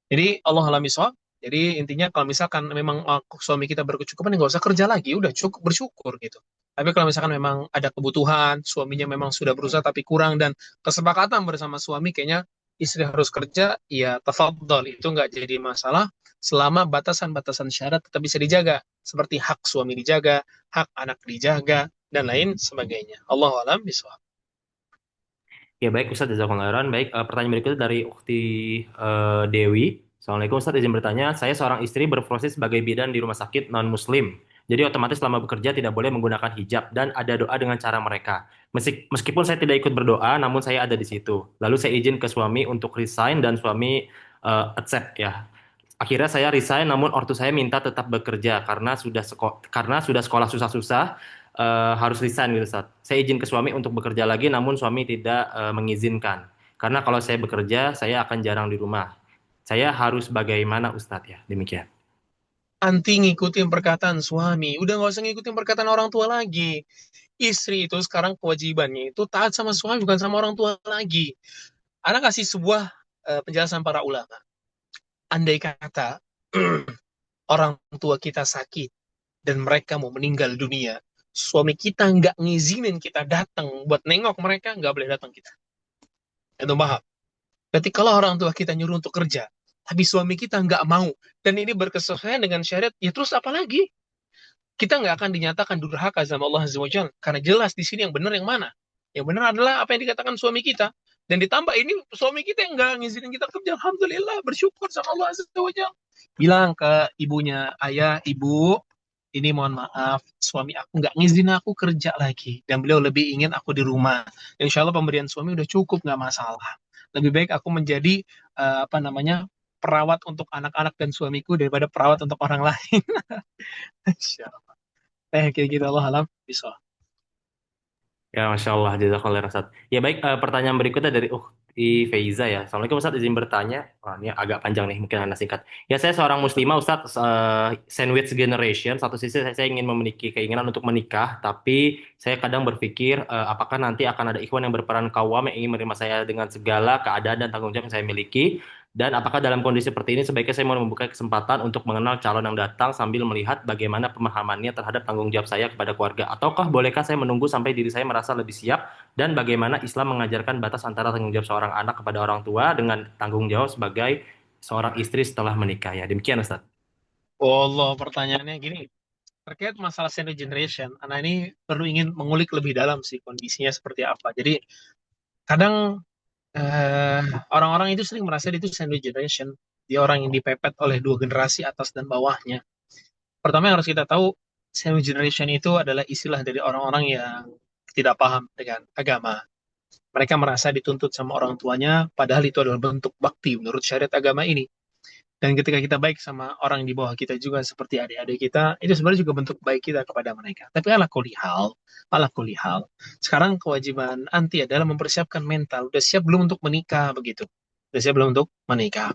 S2: Jadi Allah alami soal. Jadi intinya kalau misalkan memang suami kita berkecukupan, ya nggak usah kerja lagi, udah cukup bersyukur gitu. Tapi kalau misalkan memang ada kebutuhan, suaminya memang sudah berusaha tapi kurang dan kesepakatan bersama suami kayaknya istri harus kerja, ya tafadhol, itu nggak jadi masalah selama batasan-batasan syarat tetap bisa dijaga, seperti hak suami dijaga, hak anak dijaga, dan lain sebagainya. Allah alam bisawab.
S1: Ya baik Ustaz, jazakallahu khairan. Baik, pertanyaan berikutnya dari Ukti Dewi. Assalamualaikum Ustaz, izin bertanya. Saya seorang istri berproses sebagai bidan di rumah sakit non-muslim. Jadi otomatis selama bekerja tidak boleh menggunakan hijab dan ada doa dengan cara mereka. Meskipun saya tidak ikut berdoa, namun saya ada di situ. Lalu saya izin ke suami untuk resign dan suami accept ya. Akhirnya saya resign, namun ortu saya minta tetap bekerja karena sudah sekolah susah-susah harus resign gitu Ustaz. Saya izin ke suami untuk bekerja lagi, namun suami tidak mengizinkan. Karena kalau saya bekerja, saya akan jarang di rumah. Saya harus bagaimana Ustadz ya, demikian.
S2: Anti ngikutin perkataan suami. Udah nggak usah ngikutin perkataan orang tua lagi. Istri itu sekarang kewajibannya itu taat sama suami, bukan sama orang tua lagi. Anak kasih sebuah penjelasan para ulama. Andai kata orang tua kita sakit dan mereka mau meninggal dunia, suami kita nggak ngizinin kita datang buat nengok mereka, nggak boleh datang kita. Itu paham? Berarti kalau orang tua kita nyuruh untuk kerja, tapi suami kita nggak mau, dan ini berkesesuaian dengan syariat, ya terus apa lagi? Kita nggak akan dinyatakan durhaka sama Allah Azza wa Jalla. Karena jelas di sini yang benar yang mana. Yang benar adalah apa yang dikatakan suami kita. Dan ditambah ini suami kita yang nggak ngizinin kita kerja. Alhamdulillah, bersyukur sama Allah Azza wa Jalla. Bilang ke ibunya, ayah, ibu, ini mohon maaf, suami aku nggak ngizinin aku kerja lagi. Dan beliau lebih ingin aku di rumah. Insya Allah pemberian suami udah cukup, nggak masalah. Lebih baik aku menjadi, apa namanya, perawat untuk anak-anak dan suamiku daripada perawat untuk orang lain. Insya kayak gitu Allah alam bisa.
S1: Ya, Masya Allah, jazakallah Ustaz. Ya baik, pertanyaan berikutnya dari Ukti Feiza ya. Assalamualaikum Ustaz, izin bertanya. Wah, ini agak panjang nih, mungkin anda singkat. Ya, saya seorang muslimah Ustaz, sandwich generation. Satu sisi saya ingin memiliki keinginan untuk menikah, tapi saya kadang berpikir, apakah nanti akan ada ikhwan yang berperan kawam yang ingin menerima saya dengan segala keadaan dan tanggung jawab yang saya miliki. Dan apakah dalam kondisi seperti ini sebaiknya saya mau membuka kesempatan untuk mengenal calon yang datang sambil melihat bagaimana pemahamannya terhadap tanggung jawab saya kepada keluarga? Ataukah bolehkah saya menunggu sampai diri saya merasa lebih siap dan bagaimana Islam mengajarkan batas antara tanggung jawab seorang anak kepada orang tua dengan tanggung jawab sebagai seorang istri setelah menikah ya. Demikian Ustaz.
S2: Oh Allah, pertanyaannya gini, terkait masalah sandwich generation, anak ini perlu ingin mengulik lebih dalam sih kondisinya seperti apa. Jadi kadang eh, orang-orang itu sering merasa dia itu sandwich generation, dia orang yang dipepet oleh dua generasi atas dan bawahnya. Pertama yang harus kita tahu, sandwich generation itu adalah istilah dari orang-orang yang tidak paham dengan agama. Mereka merasa dituntut sama orang tuanya, padahal itu adalah bentuk bakti menurut syariat agama ini. Dan ketika kita baik sama orang di bawah kita juga seperti adik-adik kita, itu sebenarnya juga bentuk baik kita kepada mereka. Tapi ala kulihal, sekarang kewajiban anti adalah mempersiapkan mental. Udah siap belum untuk menikah begitu? Udah siap belum untuk menikah?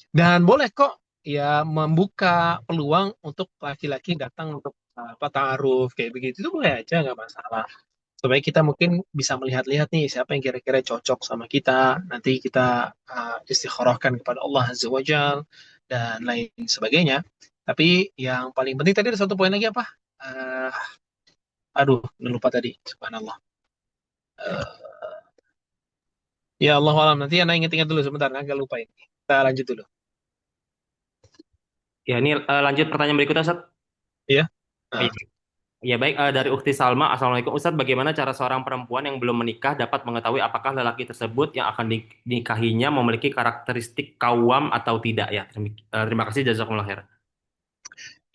S2: Dan boleh kok ya membuka peluang untuk laki-laki datang untuk apa taaruf kayak begitu itu boleh aja nggak masalah supaya kita mungkin bisa melihat-lihat nih siapa yang kira-kira cocok sama kita. Nanti kita istikharahkan kepada Allah Azza wa Jal dan lain sebagainya. Tapi yang paling penting tadi ada satu poin lagi apa? Eh, aduh, lupa tadi. Subhanallah. Eh, ya Allah alam. Nanti Anda ingat-ingat dulu sebentar. Agak lupa ini. Kita lanjut dulu.
S1: Ya, ini lanjut pertanyaan berikutnya Ustaz.
S2: Ya.
S1: Oh,
S2: Nah,
S1: iya. Ya baik, dari Ukti Salma, Assalamualaikum Ustadz, bagaimana cara seorang perempuan yang belum menikah dapat mengetahui apakah lelaki tersebut yang akan dinikahinya memiliki karakteristik kawam atau tidak ya? Terima kasih, jazakumullah khair.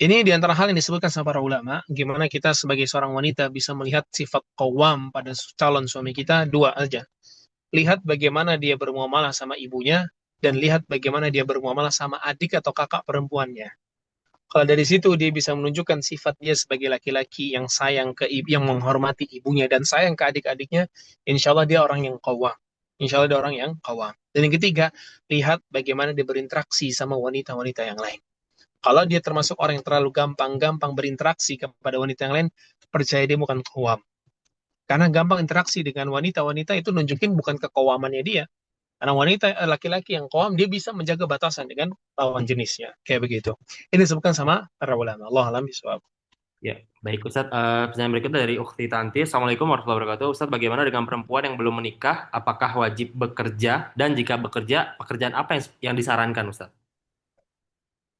S2: ini di antara hal yang disebutkan sama para ulama, gimana kita sebagai seorang wanita bisa melihat sifat qawwam pada calon suami kita, dua aja. Lihat bagaimana dia bermuamalah sama ibunya, dan lihat bagaimana dia bermuamalah sama adik atau kakak perempuannya. Kalau dari situ dia bisa menunjukkan sifat dia sebagai laki-laki yang sayang ke ibu, yang menghormati ibunya dan sayang ke adik-adiknya, insya Allah dia orang yang qawwam. Insya Allah dia orang yang qawwam. Dan yang ketiga, lihat bagaimana dia berinteraksi sama wanita-wanita yang lain. Kalau dia termasuk orang yang terlalu gampang-gampang berinteraksi kepada wanita yang lain, percaya dia bukan kawam. Karena gampang interaksi dengan wanita-wanita itu nunjukin bukan kekawamannya dia. Karena wanita laki-laki yang kawam, dia bisa menjaga batasan dengan lawan jenisnya. Kayak begitu. Ini disebutkan sama para ulama. Allah alam bisawab.
S1: Ya, baik Ustadz. Pertanyaan berikutnya dari Ukti Tanti. Assalamualaikum warahmatullahi wabarakatuh. Ustadz, bagaimana dengan perempuan yang belum menikah? Apakah wajib bekerja? Dan jika bekerja, pekerjaan apa yang disarankan Ustadz?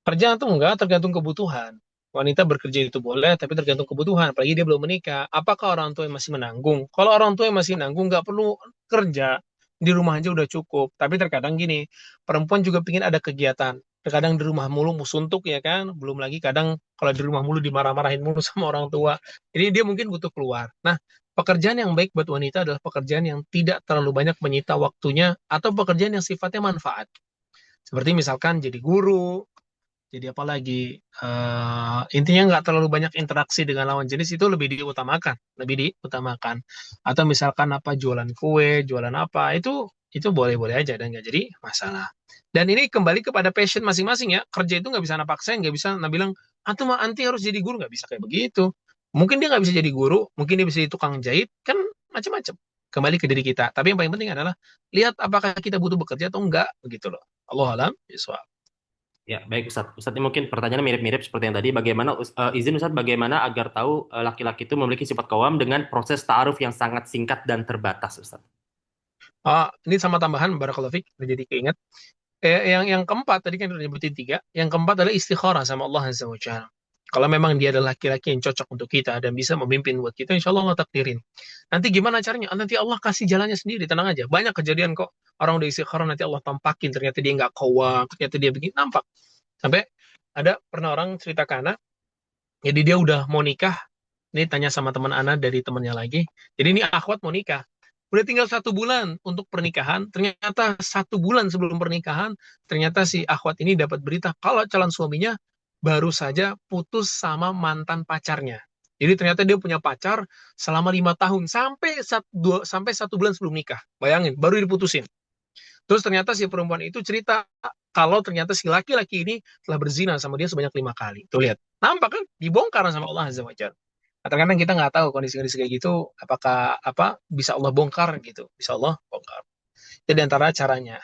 S2: Kerjaan tuh enggak, tergantung kebutuhan. Wanita bekerja itu boleh, tapi tergantung kebutuhan. Apalagi dia belum menikah. Apakah orang tua yang masih menanggung? Kalau orang tua yang masih nanggung, nggak perlu kerja. Di rumah aja udah cukup. Tapi terkadang gini, perempuan juga ingin ada kegiatan. Kadang di rumah mulu suntuk ya kan, belum lagi kadang kalau di rumah mulu dimarah-marahin mulu sama orang tua. Jadi dia mungkin butuh keluar. Nah, pekerjaan yang baik buat wanita adalah pekerjaan yang tidak terlalu banyak menyita waktunya atau pekerjaan yang sifatnya manfaat. Seperti misalkan jadi guru, jadi apalagi intinya nggak terlalu banyak interaksi dengan lawan jenis itu lebih diutamakan, lebih diutamakan. Atau misalkan apa jualan kue, jualan apa itu boleh-boleh aja dan nggak jadi masalah. Dan ini kembali kepada passion masing-masing ya. Kerja itu nggak bisa anak paksain, nggak bisa anak bilang antum mah anti harus jadi guru, nggak bisa kayak begitu. Mungkin dia nggak bisa jadi guru, mungkin dia bisa jadi tukang jahit, kan macam-macam. Kembali ke diri kita. Tapi yang paling penting adalah lihat apakah kita butuh bekerja atau enggak begitu loh. Allah alam biswab.
S1: Ya, baik Ustadz. Ustadz ini mungkin pertanyaannya mirip-mirip seperti yang tadi. Bagaimana izin Ustadz bagaimana agar tahu laki-laki itu memiliki sifat qawam dengan proses ta'aruf yang sangat singkat dan terbatas, Ustadz?
S2: Ini sama tambahan barakallahu fik, jadi keinget. Yang keempat tadi kan udah nyebutin tiga. Yang keempat adalah istikharah sama Allah Azza wa Jalla. Kalau memang dia adalah laki-laki yang cocok untuk kita dan bisa memimpin buat kita, insya Allah Allah takdirin. Nanti gimana caranya? Nanti Allah kasih jalannya sendiri, tenang aja. Banyak kejadian kok. Orang udah istikharah nanti Allah tampakin. Ternyata dia nggak kawam, ternyata dia begini. Nampak. Sampai ada pernah orang cerita ke anak, jadi dia udah mau nikah. Ini tanya sama teman anak dari temannya lagi. Jadi ini akhwat mau nikah. Udah tinggal 1 bulan untuk pernikahan. Ternyata 1 bulan sebelum pernikahan, ternyata si akhwat ini dapat berita kalau calon suaminya baru saja putus sama mantan pacarnya. Jadi ternyata dia punya pacar selama 5 tahun sampai 1 bulan sebelum nikah. Bayangin, baru diputusin. Terus ternyata si perempuan itu cerita kalau ternyata si laki-laki ini telah berzina sama dia sebanyak 5 kali. Tuh lihat, nampak kan? Dibongkar sama Allah Azza wa Jalla. Nah, terkadang kita nggak tahu kondisi-kondisi kayak gitu, apakah apa bisa Allah bongkar gitu, bisa Allah bongkar. Jadi antara caranya.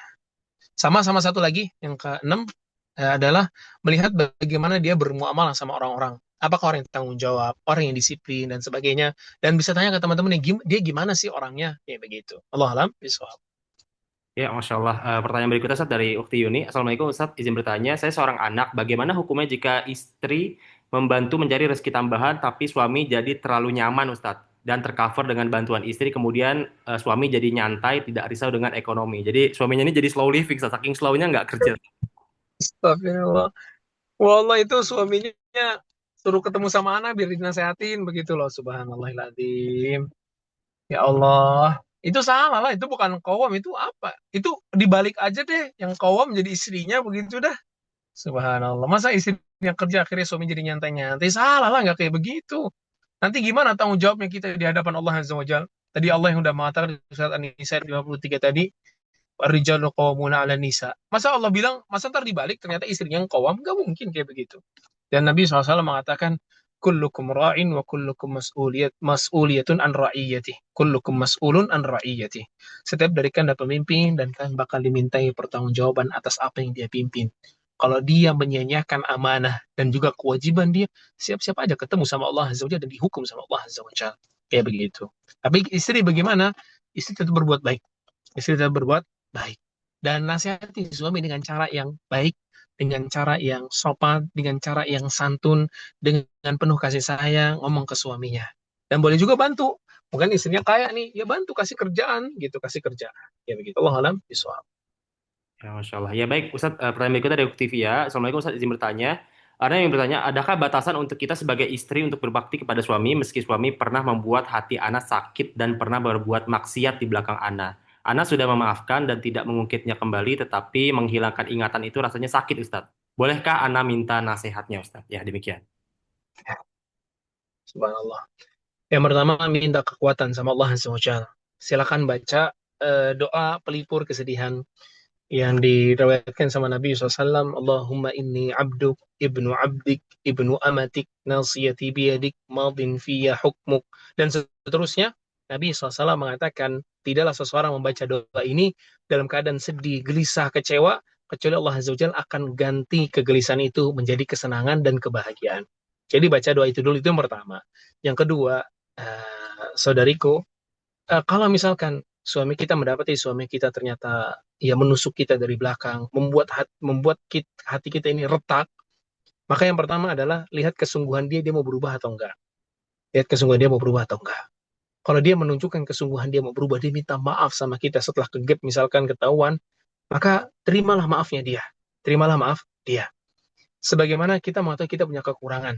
S2: Sama satu lagi yang keenam adalah melihat bagaimana dia bermuamalah sama orang-orang. Apakah orang yang tanggung jawab, orang yang disiplin dan sebagainya. Dan bisa tanya ke teman-teman dia gimana sih orangnya, ya begitu. Allah alam bisawab.
S1: Ya, Masya Allah. Pertanyaan berikutnya Ustadz dari Ukti Yuni. Assalamualaikum Ustadz, izin bertanya. Saya seorang anak. Bagaimana hukumnya jika istri membantu mencari rezeki tambahan, tapi suami jadi terlalu nyaman Ustadz? Dan tercover dengan bantuan istri, kemudian suami jadi nyantai, tidak risau dengan ekonomi. Jadi suaminya ini jadi slow living, Ustadz. Saking slow-nya nggak kerja.
S2: Astagfirullah. Wallah itu suaminya suruh ketemu sama anak biar dinasehatin begitu loh. Subhanallahiladzim. Ya Allah. Itu salah lah. Itu bukan kawam. Itu apa? Itu dibalik aja deh. Yang kawam jadi istrinya begitu dah. Subhanallah. Masa istri yang kerja akhirnya suami jadi nyantai-nyantai? Salah lah. Nggak kayak begitu. Nanti gimana tanggung jawabnya kita di hadapan Allah Azza wa Jalla? Tadi Allah yang udah mengatakan di surat An-Nisa 53 tadi. Rijalu qawwamuna 'ala nisa. Masa Allah bilang, masa ntar dibalik ternyata istrinya yang qawam? Gak mungkin kayak begitu. Dan Nabi SAW mengatakan, kullukum ra'in wa kullukum mas'uliyatun an ra'iyati. Kullukum mas'ulun an ra'iyati. Setiap dari kalian ada pemimpin dan kalian bakal dimintai pertanggungjawaban atas apa yang dia pimpin. Kalau dia menyia-nyiakan amanah dan juga kewajiban dia, siap-siap aja ketemu sama Allah Azza wa Jalla dan dihukum sama Allah Azza wa Jalla. Kayak begitu. Tapi istri bagaimana? Istri tetap berbuat baik. Istri tetap berbuat baik. Dan nasihati suami dengan cara yang baik, dengan cara yang sopan, dengan cara yang santun, dengan penuh kasih sayang, ngomong ke suaminya. Dan boleh juga bantu. Mungkin istrinya kaya nih, ya bantu kasih kerjaan gitu, kasih kerjaan. Ya begitu. Allah alam bisawab.
S1: Ya, Masya Allah. Ya baik, Ustadz, pertanyaan berikutnya dari Ukti Via. Assalamualaikum Ustadz, izin bertanya. Ada yang bertanya, adakah batasan untuk kita sebagai istri untuk berbakti kepada suami meski suami pernah membuat hati Ana sakit dan pernah berbuat maksiat di belakang Ana? Ana sudah memaafkan dan tidak mengungkitnya kembali, tetapi menghilangkan ingatan itu rasanya sakit, Ustadz. Bolehkah Ana minta nasihatnya, Ustadz? Ya, demikian.
S2: Subhanallah. Yang pertama minta kekuatan sama Allah Azza wa Jalla. Silakan baca doa pelipur kesedihan yang diriwayatkan sama Nabi SAW. Allahumma inni abduk, ibnu abdik, ibnu amatik, nasiyati biyadik, madin fiyya hukmuk. Dan seterusnya, Nabi SAW mengatakan, tidaklah seseorang membaca doa ini dalam keadaan sedih, gelisah, kecewa, kecuali Allah Azza wa Jalla akan ganti kegelisahan itu menjadi kesenangan dan kebahagiaan. Jadi baca doa itu dulu, itu yang pertama. Yang kedua, saudariku, kalau misalkan suami kita ternyata ya menusuk kita dari belakang, membuat hati kita ini retak, maka yang pertama adalah lihat kesungguhan dia mau berubah atau enggak. Lihat kesungguhan dia mau berubah atau enggak. Kalau dia menunjukkan kesungguhan dia mau berubah, dia minta maaf sama kita setelah kegep misalkan ketahuan, maka terimalah maafnya dia. Terimalah maaf dia. Sebagaimana kita mengetahui kita punya kekurangan,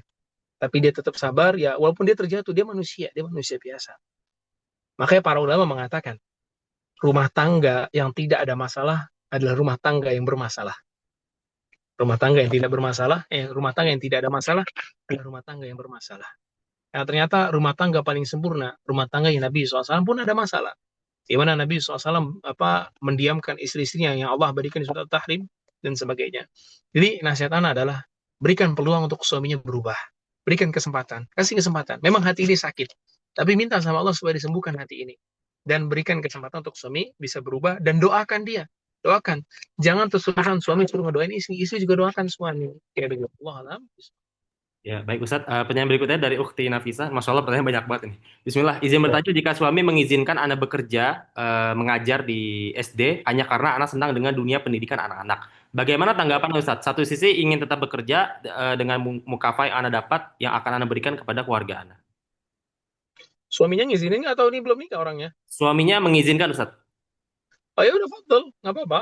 S2: tapi dia tetap sabar, ya walaupun dia terjatuh, dia manusia biasa. Makanya para ulama mengatakan, rumah tangga yang tidak ada masalah adalah rumah tangga yang bermasalah. Rumah tangga yang tidak bermasalah, rumah tangga yang tidak ada masalah adalah rumah tangga yang bermasalah. Nah, ternyata rumah tangga paling sempurna, rumah tangga yang Nabi SAW pun ada masalah. Di mana Nabi SAW mendiamkan istri-istrinya yang Allah berikan di surat Tahrim dan sebagainya. Jadi nasihat anak adalah berikan peluang untuk suaminya berubah. Berikan kesempatan, kasih kesempatan. Memang hati ini sakit, tapi minta sama Allah supaya disembuhkan hati ini. Dan berikan kesempatan untuk suami bisa berubah dan doakan dia. Doakan. Jangan terus-terusan suami suruh ngedoain istri, istri juga doakan suami. Kayak begitu. Allah alam.
S1: Ya, baik Ustadz. Pertanyaan berikutnya dari Ukti Nafisa. Masya Allah, pertanyaan banyak banget ini. Bismillah, izin
S2: Ya.
S1: bertanya jika suami mengizinkan Anda bekerja, mengajar di SD, hanya karena Anda senang dengan dunia pendidikan anak-anak. Bagaimana tanggapan Ustadz? Satu sisi ingin tetap bekerja dengan mukafah yang Anda dapat, yang akan Anda berikan kepada keluarga Anda.
S2: Suaminya ngizinin nggak atau ini belum nikah orangnya?
S1: Suaminya mengizinkan Ustadz.
S2: Oh ya udah betul, nggak apa-apa.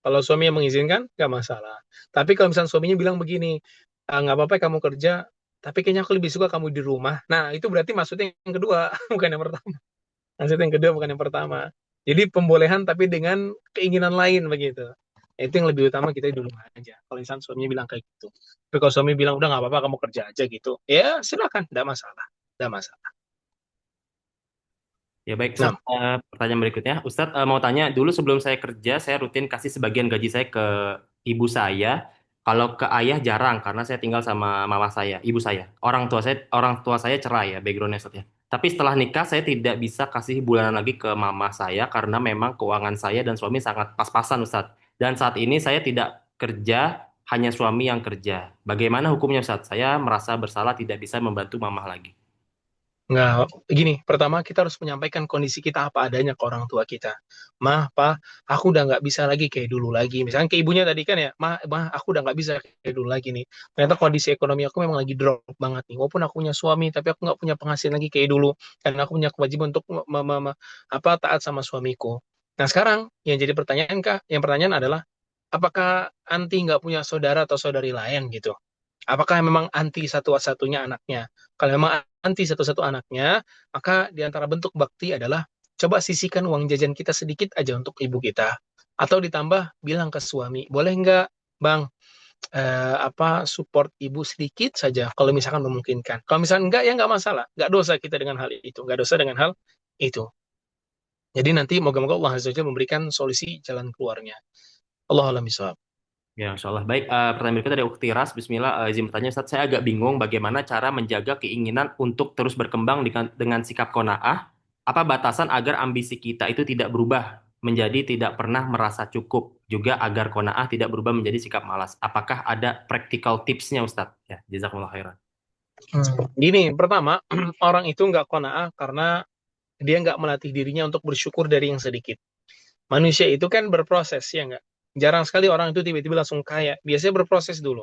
S2: Kalau suaminya mengizinkan, nggak masalah. Tapi kalau misalnya suaminya bilang begini, "Ah, nggak apa-apa kamu kerja, tapi kayaknya aku lebih suka kamu di rumah." Nah, itu berarti maksudnya yang kedua, bukan yang pertama. Maksudnya yang kedua, bukan yang pertama. Jadi pembolehan tapi dengan keinginan lain begitu. Itu yang lebih utama kita di rumah aja. Kalau misalnya suaminya bilang kayak gitu. Tapi kalau suami bilang, udah nggak apa-apa kamu kerja aja gitu. Ya silakan, nggak masalah. Nggak masalah.
S1: Ya baik, Ustadz.
S2: Nah,
S1: Pertanyaan berikutnya, Ustadz mau tanya dulu sebelum saya kerja, saya rutin kasih sebagian gaji saya ke ibu saya. Kalau ke ayah jarang karena saya tinggal sama mama saya, ibu saya. Orang tua saya cerai ya, backgroundnya Ustadz ya. Tapi setelah nikah saya tidak bisa kasih bulanan lagi ke mama saya karena memang keuangan saya dan suami sangat pas-pasan Ustadz. Dan saat ini saya tidak kerja, hanya suami yang kerja. Bagaimana hukumnya Ustadz? Saya merasa bersalah tidak bisa membantu mama lagi.
S2: nggak, gini, pertama kita harus menyampaikan kondisi kita apa adanya ke orang tua kita. Mah, pa, aku udah nggak bisa lagi kayak dulu lagi. Misalnya ke ibunya tadi kan ya, mah, aku udah nggak bisa kayak dulu lagi nih. Ternyata kondisi ekonomi aku memang lagi drop banget nih. Walaupun aku punya suami, tapi aku nggak punya penghasilan lagi kayak dulu. Karena aku punya kewajiban untuk taat sama suamiku. Nah sekarang yang jadi pertanyaan kak, yang pertanyaan adalah, apakah anti nggak punya saudara atau saudari lain gitu? Apakah memang anti satu-satunya anaknya? Kalau memang anti satu-satu anaknya, maka di antara bentuk bakti adalah coba sisihkan uang jajan kita sedikit aja untuk ibu kita. Atau ditambah bilang ke suami, boleh nggak Bang, support ibu sedikit saja kalau misalkan memungkinkan. Kalau misalkan enggak ya nggak masalah, nggak dosa kita dengan hal itu, nggak dosa dengan hal itu. Jadi nanti moga-moga Allah Azza wa Jalla memberikan solusi jalan keluarnya. Allah alam bisawab.
S1: Ya, insya Allah. Baik, pertanyaan berikutnya dari Uktiras. Bismillah, izin bertanya, Ustaz. Saya agak bingung bagaimana cara menjaga keinginan untuk terus berkembang dengan sikap qanaah. Apa batasan agar ambisi kita itu tidak berubah menjadi tidak pernah merasa cukup. Juga agar qanaah tidak berubah menjadi sikap malas. Apakah ada practical tipsnya, Ustaz? Ya, jazakumullah khairan.
S2: Gini, pertama, orang itu nggak qanaah karena dia nggak melatih dirinya untuk bersyukur dari yang sedikit. Manusia itu kan berproses, ya nggak? Jarang sekali orang itu tiba-tiba langsung kaya. Biasanya berproses dulu.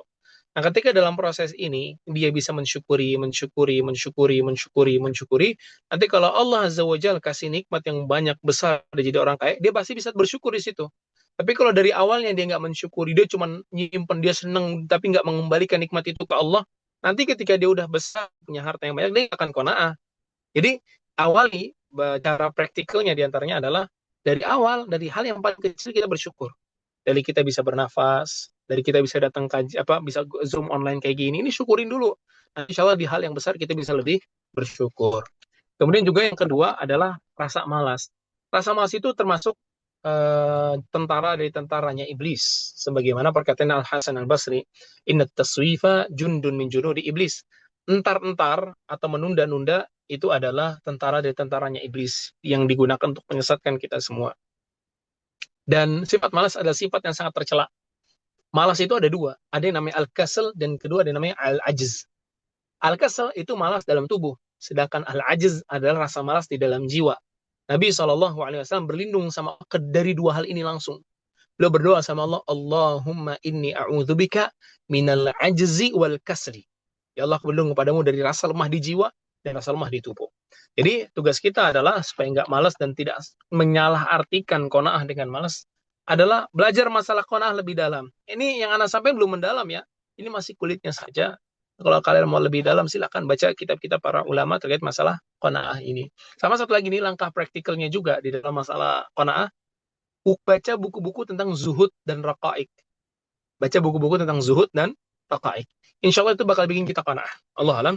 S2: Nah, ketika dalam proses ini, dia bisa mensyukuri, mensyukuri, mensyukuri, mensyukuri, mensyukuri. Nanti kalau Allah Azza wa Jalla kasih nikmat yang banyak, besar, dia jadi orang kaya, dia pasti bisa bersyukur di situ. Tapi kalau dari awalnya dia nggak mensyukuri, dia cuma nyimpen, dia seneng, tapi nggak mengembalikan nikmat itu ke Allah, nanti ketika dia udah besar, punya harta yang banyak, dia akan kona'ah. Jadi awali cara praktikalnya diantaranya adalah dari awal, dari hal yang paling kecil kita bersyukur. Dari kita bisa bernafas, dari kita bisa datang kaji, bisa zoom online kayak gini, ini syukurin dulu. Nah, insya Allah di hal yang besar kita bisa lebih bersyukur. Kemudian juga yang kedua adalah rasa malas. Rasa malas itu termasuk tentara dari tentaranya iblis. Sebagaimana perkataan Al Hasan Al Basri, Inna taswifa jundun min junudi iblis. Entar-entar atau menunda-nunda itu adalah tentara dari tentaranya iblis yang digunakan untuk menyesatkan kita semua. Dan sifat malas adalah sifat yang sangat tercela. Malas itu ada dua. Ada yang namanya al-kasal dan kedua ada yang namanya al-ajiz. Al-kasal itu malas dalam tubuh. Sedangkan al-ajiz adalah rasa malas di dalam jiwa. Nabi SAW berlindung sama Allah dari dua hal ini langsung. Beliau berdoa sama Allah, Allahumma inni a'udzubika minal ajzi wal kasri. Ya Allah, aku berlindung kepadamu dari rasa lemah di jiwa dan rasa lemah di tubuh. Jadi tugas kita adalah supaya nggak malas dan tidak menyalahartikan qanaah dengan malas, adalah belajar masalah qanaah lebih dalam. Ini yang anak sampai belum mendalam ya. Ini masih kulitnya saja. Kalau kalian mau lebih dalam, silakan baca kitab-kitab para ulama terkait masalah qanaah ini. Sama satu lagi nih langkah praktikalnya juga di dalam masalah qanaah, baca buku-buku tentang zuhud dan raqaik. Baca buku-buku tentang zuhud dan raqaik. Insya Allah itu bakal bikin kita qanaah. Allah alam.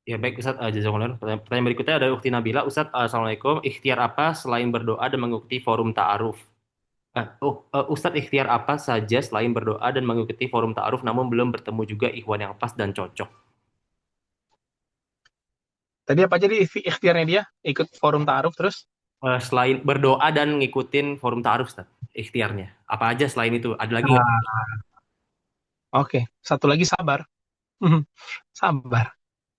S1: Ya baik Ustaz, jazakumullah. Pertanyaan berikutnya dari Ukti Nabila. Ustaz, Assalamualaikum. Ikhtiar apa selain berdoa dan mengikuti forum ta'aruf? Ustadz, ikhtiar apa saja selain berdoa dan mengikuti forum ta'aruf namun belum bertemu juga ikhwan yang pas dan cocok?
S2: Tadi apa jadi ikhtiarnya dia? Ikut forum ta'aruf terus?
S1: Selain berdoa dan ngikutin forum ta'aruf, Ustaz, ikhtiarnya. Apa aja selain itu? Ada lagi nggak?
S2: Ah, oke, satu lagi sabar. Sabar.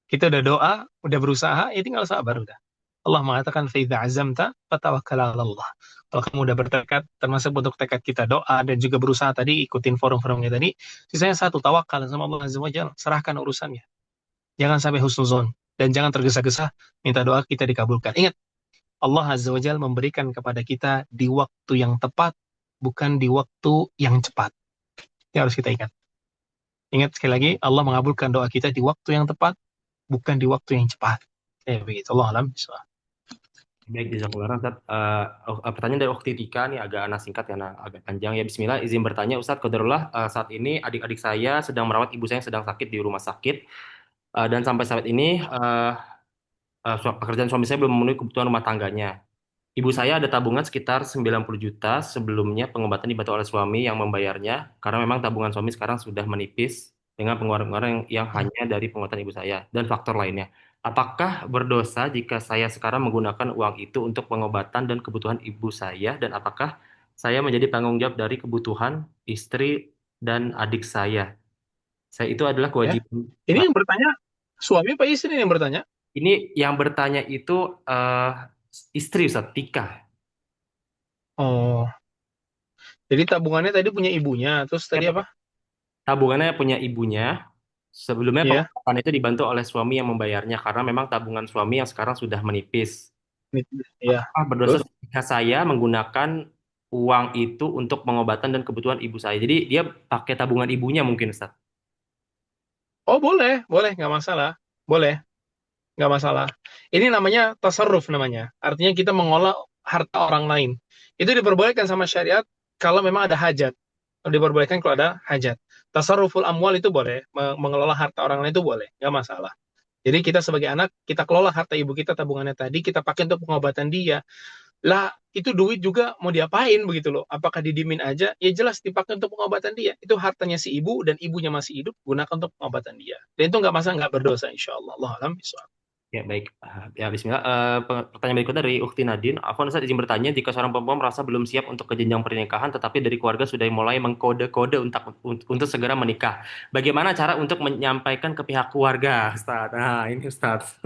S2: Kita udah doa, udah berusaha, ya tinggal sabar udah. Allah mengatakan, "Faiza azamta, fatawakkal 'ala Allah." Kalau kamu udah bertekad, termasuk untuk tekad kita doa dan juga berusaha tadi, ikutin forum-forumnya tadi, sisanya satu, tawakal sama Allah Azza wa Jalla, serahkan urusannya. Jangan sampai husnuzon dan jangan tergesa-gesa minta doa kita dikabulkan. Ingat, Allah Azza wa Jalla memberikan kepada kita di waktu yang tepat, bukan di waktu yang cepat. Ini harus kita ingat. Ingat sekali lagi, Allah mengabulkan doa kita di waktu yang tepat, bukan di waktu yang cepat. Begitu. Allah alam.
S1: Baik, jazakumullah khairan, Ustaz. Pertanyaan dari Ukti Tika nih agak anak singkat karena agak panjang ya. Bismillah, izin bertanya Ustadz, qadarullah, saat ini adik-adik saya sedang merawat ibu saya yang sedang sakit di rumah sakit. Dan sampai saat ini pekerjaan suami saya belum memenuhi kebutuhan rumah tangganya. Ibu saya ada tabungan sekitar 90 juta sebelumnya pengobatan dibantu oleh suami yang membayarnya karena memang tabungan suami sekarang sudah menipis dengan pengeluaran-pengeluaran yang hanya dari pengobatan ibu saya dan faktor lainnya. Apakah berdosa jika saya sekarang menggunakan uang itu untuk pengobatan dan kebutuhan ibu saya dan apakah saya menjadi tanggung jawab dari kebutuhan istri dan adik saya? Saya itu adalah
S2: Ya.
S1: kewajiban.
S2: Ini yang bertanya suami apa istri yang bertanya?
S1: Ini yang bertanya itu istri Ustaz Tika.
S2: Oh, jadi tabungannya tadi punya ibunya, terus tadi apa?
S1: Tabungannya punya ibunya. Sebelumnya
S2: Iya,
S1: pengobatan itu dibantu oleh suami yang membayarnya karena memang tabungan suami yang sekarang sudah menipis.
S2: iya.
S1: Berdosa
S2: Terus?
S1: jika saya menggunakan uang itu untuk pengobatan dan kebutuhan ibu saya. Jadi dia pakai tabungan ibunya mungkin, Ustaz.
S2: Oh, boleh, boleh, nggak masalah. Boleh, nggak masalah. Ini namanya tasarruf namanya. Artinya kita mengolah harta orang lain. Itu diperbolehkan sama syariat kalau memang ada hajat. Diperbolehkan kalau ada hajat. Tasarruful amwal itu boleh, mengelola harta orang lain itu boleh, nggak masalah. Jadi kita sebagai anak, kita kelola harta ibu kita tabungannya tadi, kita pakai untuk pengobatan dia. Lah, itu duit juga mau diapain begitu loh? Apakah didimin aja? Ya jelas dipakai untuk pengobatan dia. Itu hartanya si ibu dan ibunya masih hidup, gunakan untuk pengobatan dia. Dan itu nggak masalah, nggak berdosa insya Allah. Allah alam bisawab.
S1: Ya, baik. Ya, bismillah. Pertanyaan berikutnya dari Ukti Nadine. Afwan, Ustaz izin bertanya, jika seorang perempuan merasa belum siap untuk ke jenjang pernikahan, tetapi dari keluarga sudah mulai mengkode-kode untuk segera menikah. Bagaimana cara untuk menyampaikan ke pihak keluarga, Ustaz? Nah, ini Ustaz.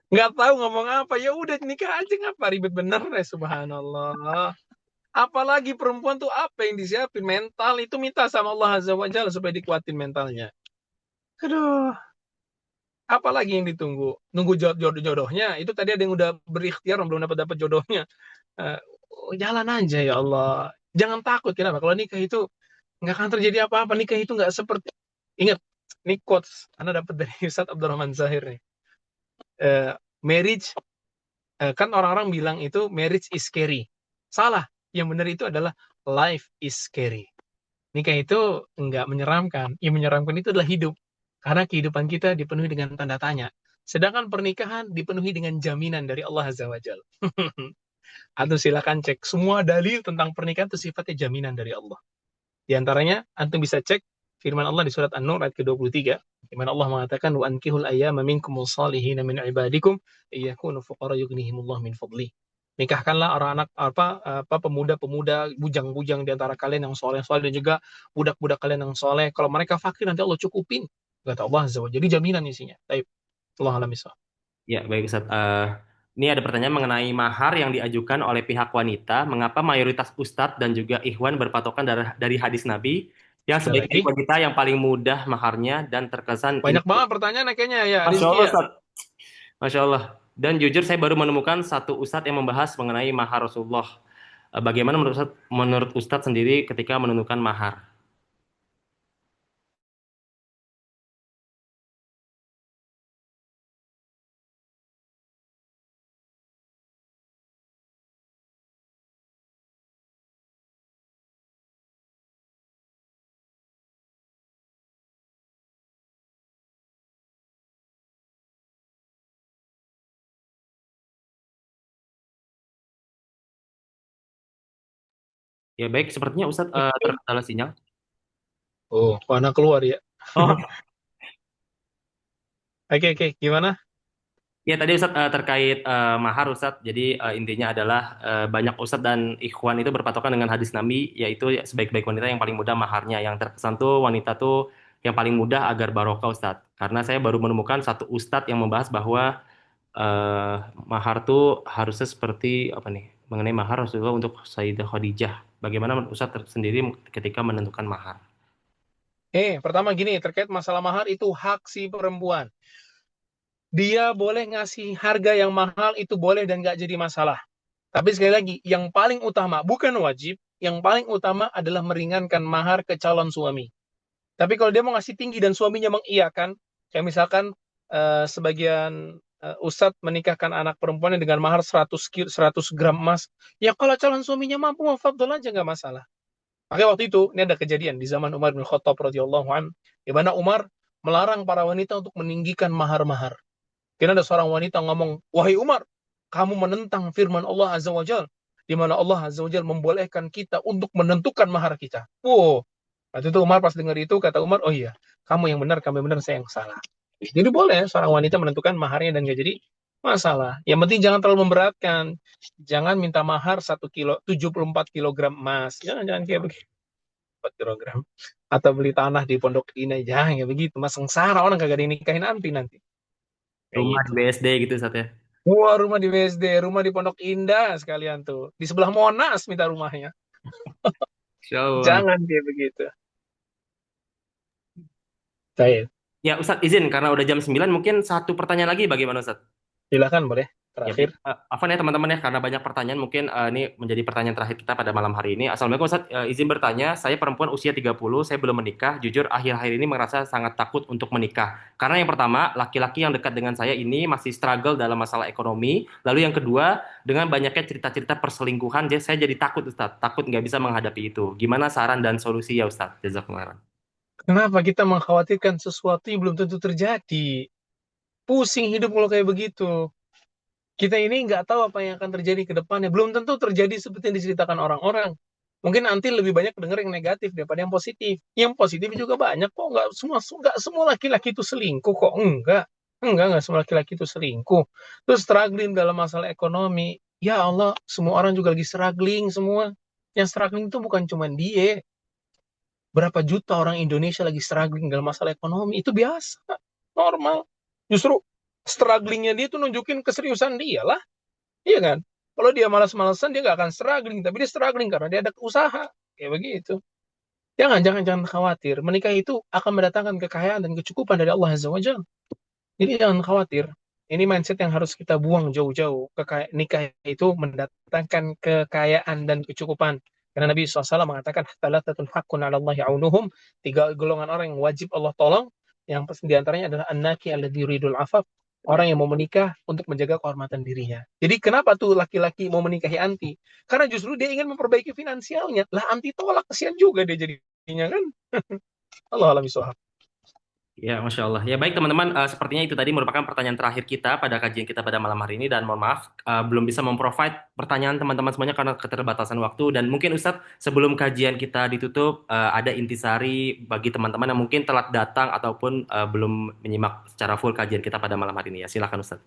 S2: Nggak tahu ngomong apa, ya udah nikah aja ngapa ribet bener ya subhanallah. Apalagi perempuan tuh apa yang disiapin mental itu minta sama Allah Azza wa Jalla supaya dikuatin mentalnya. Aduh, apalagi yang ditunggu? Nunggu jodoh-jodohnya. Itu tadi ada yang udah berikhtiar belum dapat dapat jodohnya. Eh, jalan aja ya Allah. Jangan takut kenapa? Kalau nikah itu nggak akan terjadi apa-apa. Nikah itu nggak seperti ingat ini quotes Anda dapat dari Ustaz Abdurrahman Zahir nih. Marriage kan orang-orang bilang itu marriage is scary. Salah. Yang benar itu adalah life is scary. Nikah itu nggak menyeramkan. Yang menyeramkan itu adalah hidup. Karena kehidupan kita dipenuhi dengan tanda tanya. Sedangkan pernikahan dipenuhi dengan jaminan dari Allah Azza wa Jalla. Atau silakan cek semua dalil tentang pernikahan itu sifatnya jaminan dari Allah. Di antaranya, antum bisa cek firman Allah di surat An-Nur ayat ke-23, di mana Allah mengatakan wa ankihul ayyama minkum wasalihin min ibadikum iyakunu fuqara yughnihimullah min fadli. Nikahkanlah orang anak apa pemuda-pemuda bujang-bujang di antara kalian yang soleh-soleh dan juga budak-budak kalian yang soleh. Kalau mereka fakir nanti Allah cukupin. Kata Allah Azza wa Jalla. Jadi jaminan isinya. Baik. Allah alam iswa.
S1: Ya, baik Ustaz. Ini ada pertanyaan mengenai mahar yang diajukan oleh pihak wanita. Mengapa mayoritas ustadz dan juga ikhwan berpatokan dari hadis Nabi yang
S2: Sekali
S1: sebaiknya
S2: lagi.
S1: wanita yang paling mudah maharnya dan terkesan ini.
S2: Banyak banget pertanyaan kayaknya ya
S1: Masya
S2: Rizky
S1: Allah,
S2: ya.
S1: Ustaz. Masya Allah. Dan jujur saya baru menemukan satu ustadz yang membahas mengenai mahar Rasulullah. Bagaimana menurut ustadz sendiri ketika menentukan mahar? Ya baik, sepertinya ustadz terkendala sinyal.
S2: Oh, warna keluar ya.
S1: Oh,
S2: Oke, oke. Gimana?
S1: ya tadi Ustadz terkait mahar Ustadz. Jadi intinya adalah banyak Ustadz dan ikhwan itu berpatokan dengan hadis Nabi, yaitu ya, sebaik-baik wanita yang paling mudah maharnya. Yang terkesan tuh wanita tuh yang paling mudah agar barokah Ustadz. Karena saya baru menemukan satu Ustadz yang membahas bahwa eh, mahar tuh harusnya seperti apa nih? Mengenai mahar Rasulullah untuk Sayyidah Khadijah. Bagaimana menurut Ustadz sendiri ketika menentukan mahar?
S2: Pertama gini, terkait masalah mahar itu hak si perempuan. Dia boleh ngasih harga yang mahal, itu boleh dan nggak jadi masalah. Tapi sekali lagi, yang paling utama, bukan wajib, yang paling utama adalah meringankan mahar ke calon suami. Tapi kalau dia mau ngasih tinggi dan suaminya mengiyakan, kayak misalkan sebagian ustadz menikahkan anak perempuannya dengan mahar 100 gram emas, ya kalau calon suaminya mampu, mafadol aja nggak masalah. Makanya waktu itu, ini ada kejadian di zaman Umar bin Khattab radhiyallahu an, di mana Umar melarang para wanita untuk meninggikan mahar-mahar. Karena ada seorang wanita ngomong, wahai Umar, kamu menentang firman Allah Azza wa Jal, di mana Allah Azza wa Jal membolehkan kita untuk menentukan mahar kita. Wow. Waktu itu Umar pas dengar itu, kata Umar, oh iya, kamu yang benar, kami yang benar, saya yang salah. Jadi boleh seorang wanita menentukan maharnya dan gak jadi masalah. Yang penting jangan terlalu memberatkan. Jangan minta mahar 1 kilo, 74 kilogram emas. Jangan kayak begitu. 4 kilogram. Atau beli tanah di Pondok Indah. Jangan kayak begitu. Mas sengsara orang kagak dinikahin nanti. Kayak
S1: Rumah di
S2: gitu.
S1: BSD gitu Ustadz ya.
S2: Wah, rumah di BSD, rumah di Pondok Indah sekalian tuh. Di sebelah Monas minta rumahnya.
S1: Insya Allah.
S2: Jangan kayak begitu. Saya
S1: Ya Ustadz izin karena udah jam 9 mungkin satu pertanyaan lagi bagaimana Ustadz?
S2: silakan boleh.
S1: Ya,
S2: Terakhir.
S1: Afwan ya teman-teman ya, karena banyak pertanyaan mungkin ini menjadi pertanyaan terakhir kita pada malam hari ini. Assalamualaikum Ustaz, izin bertanya, saya perempuan usia 30, saya belum menikah. Jujur akhir-akhir ini merasa sangat takut untuk menikah. Karena yang pertama, laki-laki yang dekat dengan saya ini masih struggle dalam masalah ekonomi. Lalu yang kedua, dengan banyaknya cerita-cerita perselingkuhan, saya jadi takut Ustaz, takut nggak bisa menghadapi itu. Gimana saran dan solusi ya Ustaz? Jazakumullah.
S2: Kenapa kita mengkhawatirkan sesuatu yang belum tentu terjadi? Pusing hidup kalau kayak begitu. Kita ini nggak tahu apa yang akan terjadi ke depannya. Belum tentu terjadi seperti yang diceritakan orang-orang. Mungkin nanti lebih banyak dengar yang negatif daripada yang positif. Yang positif juga banyak kok. Nggak semua laki-laki itu selingkuh kok. Enggak semua laki-laki itu selingkuh. Terus struggling dalam masalah ekonomi. Ya Allah, semua orang juga lagi struggling semua. Yang struggling itu bukan cuma dia. Berapa juta orang Indonesia lagi struggling dalam masalah ekonomi. Itu biasa, normal. Justru strugglingnya dia tuh nunjukin keseriusan dia lah. Iya kan? Kalau dia malas-malasan, dia nggak akan struggling. Tapi dia struggling karena dia ada usaha. Kayak begitu. Jangan khawatir. Menikah itu akan mendatangkan kekayaan dan kecukupan dari Allah Azza wa Jalla. Jadi jangan khawatir. Ini mindset yang harus kita buang jauh-jauh. Nikah itu mendatangkan kekayaan dan kecukupan. Karena Nabi SAW mengatakan, "Thalathatun haqqun 'ala Allah ya'unuhum." Tiga golongan orang yang wajib Allah tolong. Yang diantaranya adalah an-naki alladhi yuridul afaf. Orang yang mau menikah untuk menjaga kehormatan dirinya. Jadi kenapa tuh laki-laki mau menikahi anti? Karena justru dia ingin memperbaiki finansialnya. Lah anti tolak, kesian juga dia jadinya kan. Allah alam bisawab.
S1: Ya, Masya Allah. Ya, baik teman-teman, sepertinya itu tadi merupakan pertanyaan terakhir kita pada kajian kita pada malam hari ini, dan mohon maaf, belum bisa memprovide pertanyaan teman-teman semuanya karena keterbatasan waktu, dan mungkin Ustadz, sebelum kajian kita ditutup, ada intisari bagi teman-teman yang mungkin telat datang ataupun belum menyimak secara full kajian kita pada malam hari ini. Ya, silakan Ustadz.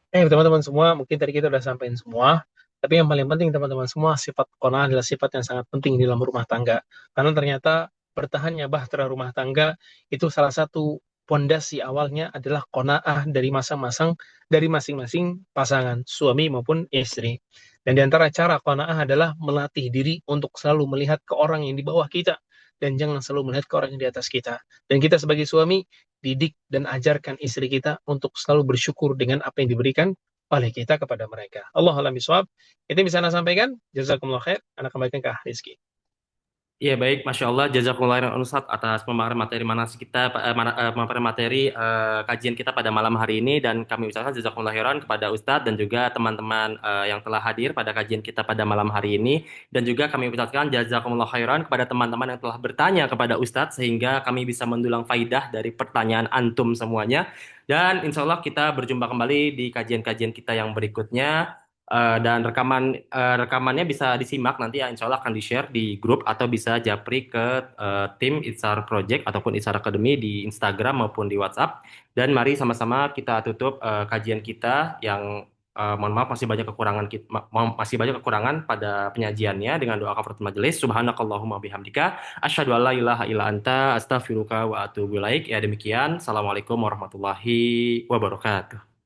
S2: Teman-teman semua, mungkin tadi kita udah sampaikan semua. Tapi yang paling penting teman-teman semua, sifat qanaah adalah sifat yang sangat penting di dalam rumah tangga. Karena ternyata bertahannya bahtera rumah tangga itu salah satu pondasi awalnya adalah qanaah dari masing-masing pasangan, suami maupun istri. Dan di antara cara qanaah adalah melatih diri untuk selalu melihat ke orang yang di bawah kita dan jangan selalu melihat ke orang yang di atas kita. Dan kita sebagai suami didik dan ajarkan istri kita untuk selalu bersyukur dengan apa yang diberikan oleh kita kepada mereka. Allah alam bisawab. Itu yang bisa Anda sampaikan. Jazakumullah khair. Anda kembalikan ke Rizki.
S1: Iya baik, Masya Allah, jazakumullah khairan Ustaz atas pemaparan materi manasik kita, pemaparan materi kajian kita pada malam hari ini dan kami ucapkan jazakumullah khairan kepada Ustadz dan juga teman-teman yang telah hadir pada kajian kita pada malam hari ini dan juga kami ucapkan jazakumullah khairan kepada teman-teman yang telah bertanya kepada Ustadz sehingga kami bisa mendulang faidah dari pertanyaan antum semuanya dan insya Allah kita berjumpa kembali di kajian-kajian kita yang berikutnya. Dan rekamannya bisa disimak nanti ya insya Allah akan di-share di grup atau bisa japri ke tim Itsar Project ataupun Itsar Academy di Instagram maupun di WhatsApp. Dan mari sama-sama kita tutup kajian kita yang mohon maaf masih banyak kekurangan masih banyak kekurangan pada penyajiannya dengan doa kafaratul majelis. Subhanakallahumma bihamdika asyhadu alla ilaha illa anta astaghfiruka wa atubu ilaik. Ya demikian. Assalamualaikum warahmatullahi wabarakatuh.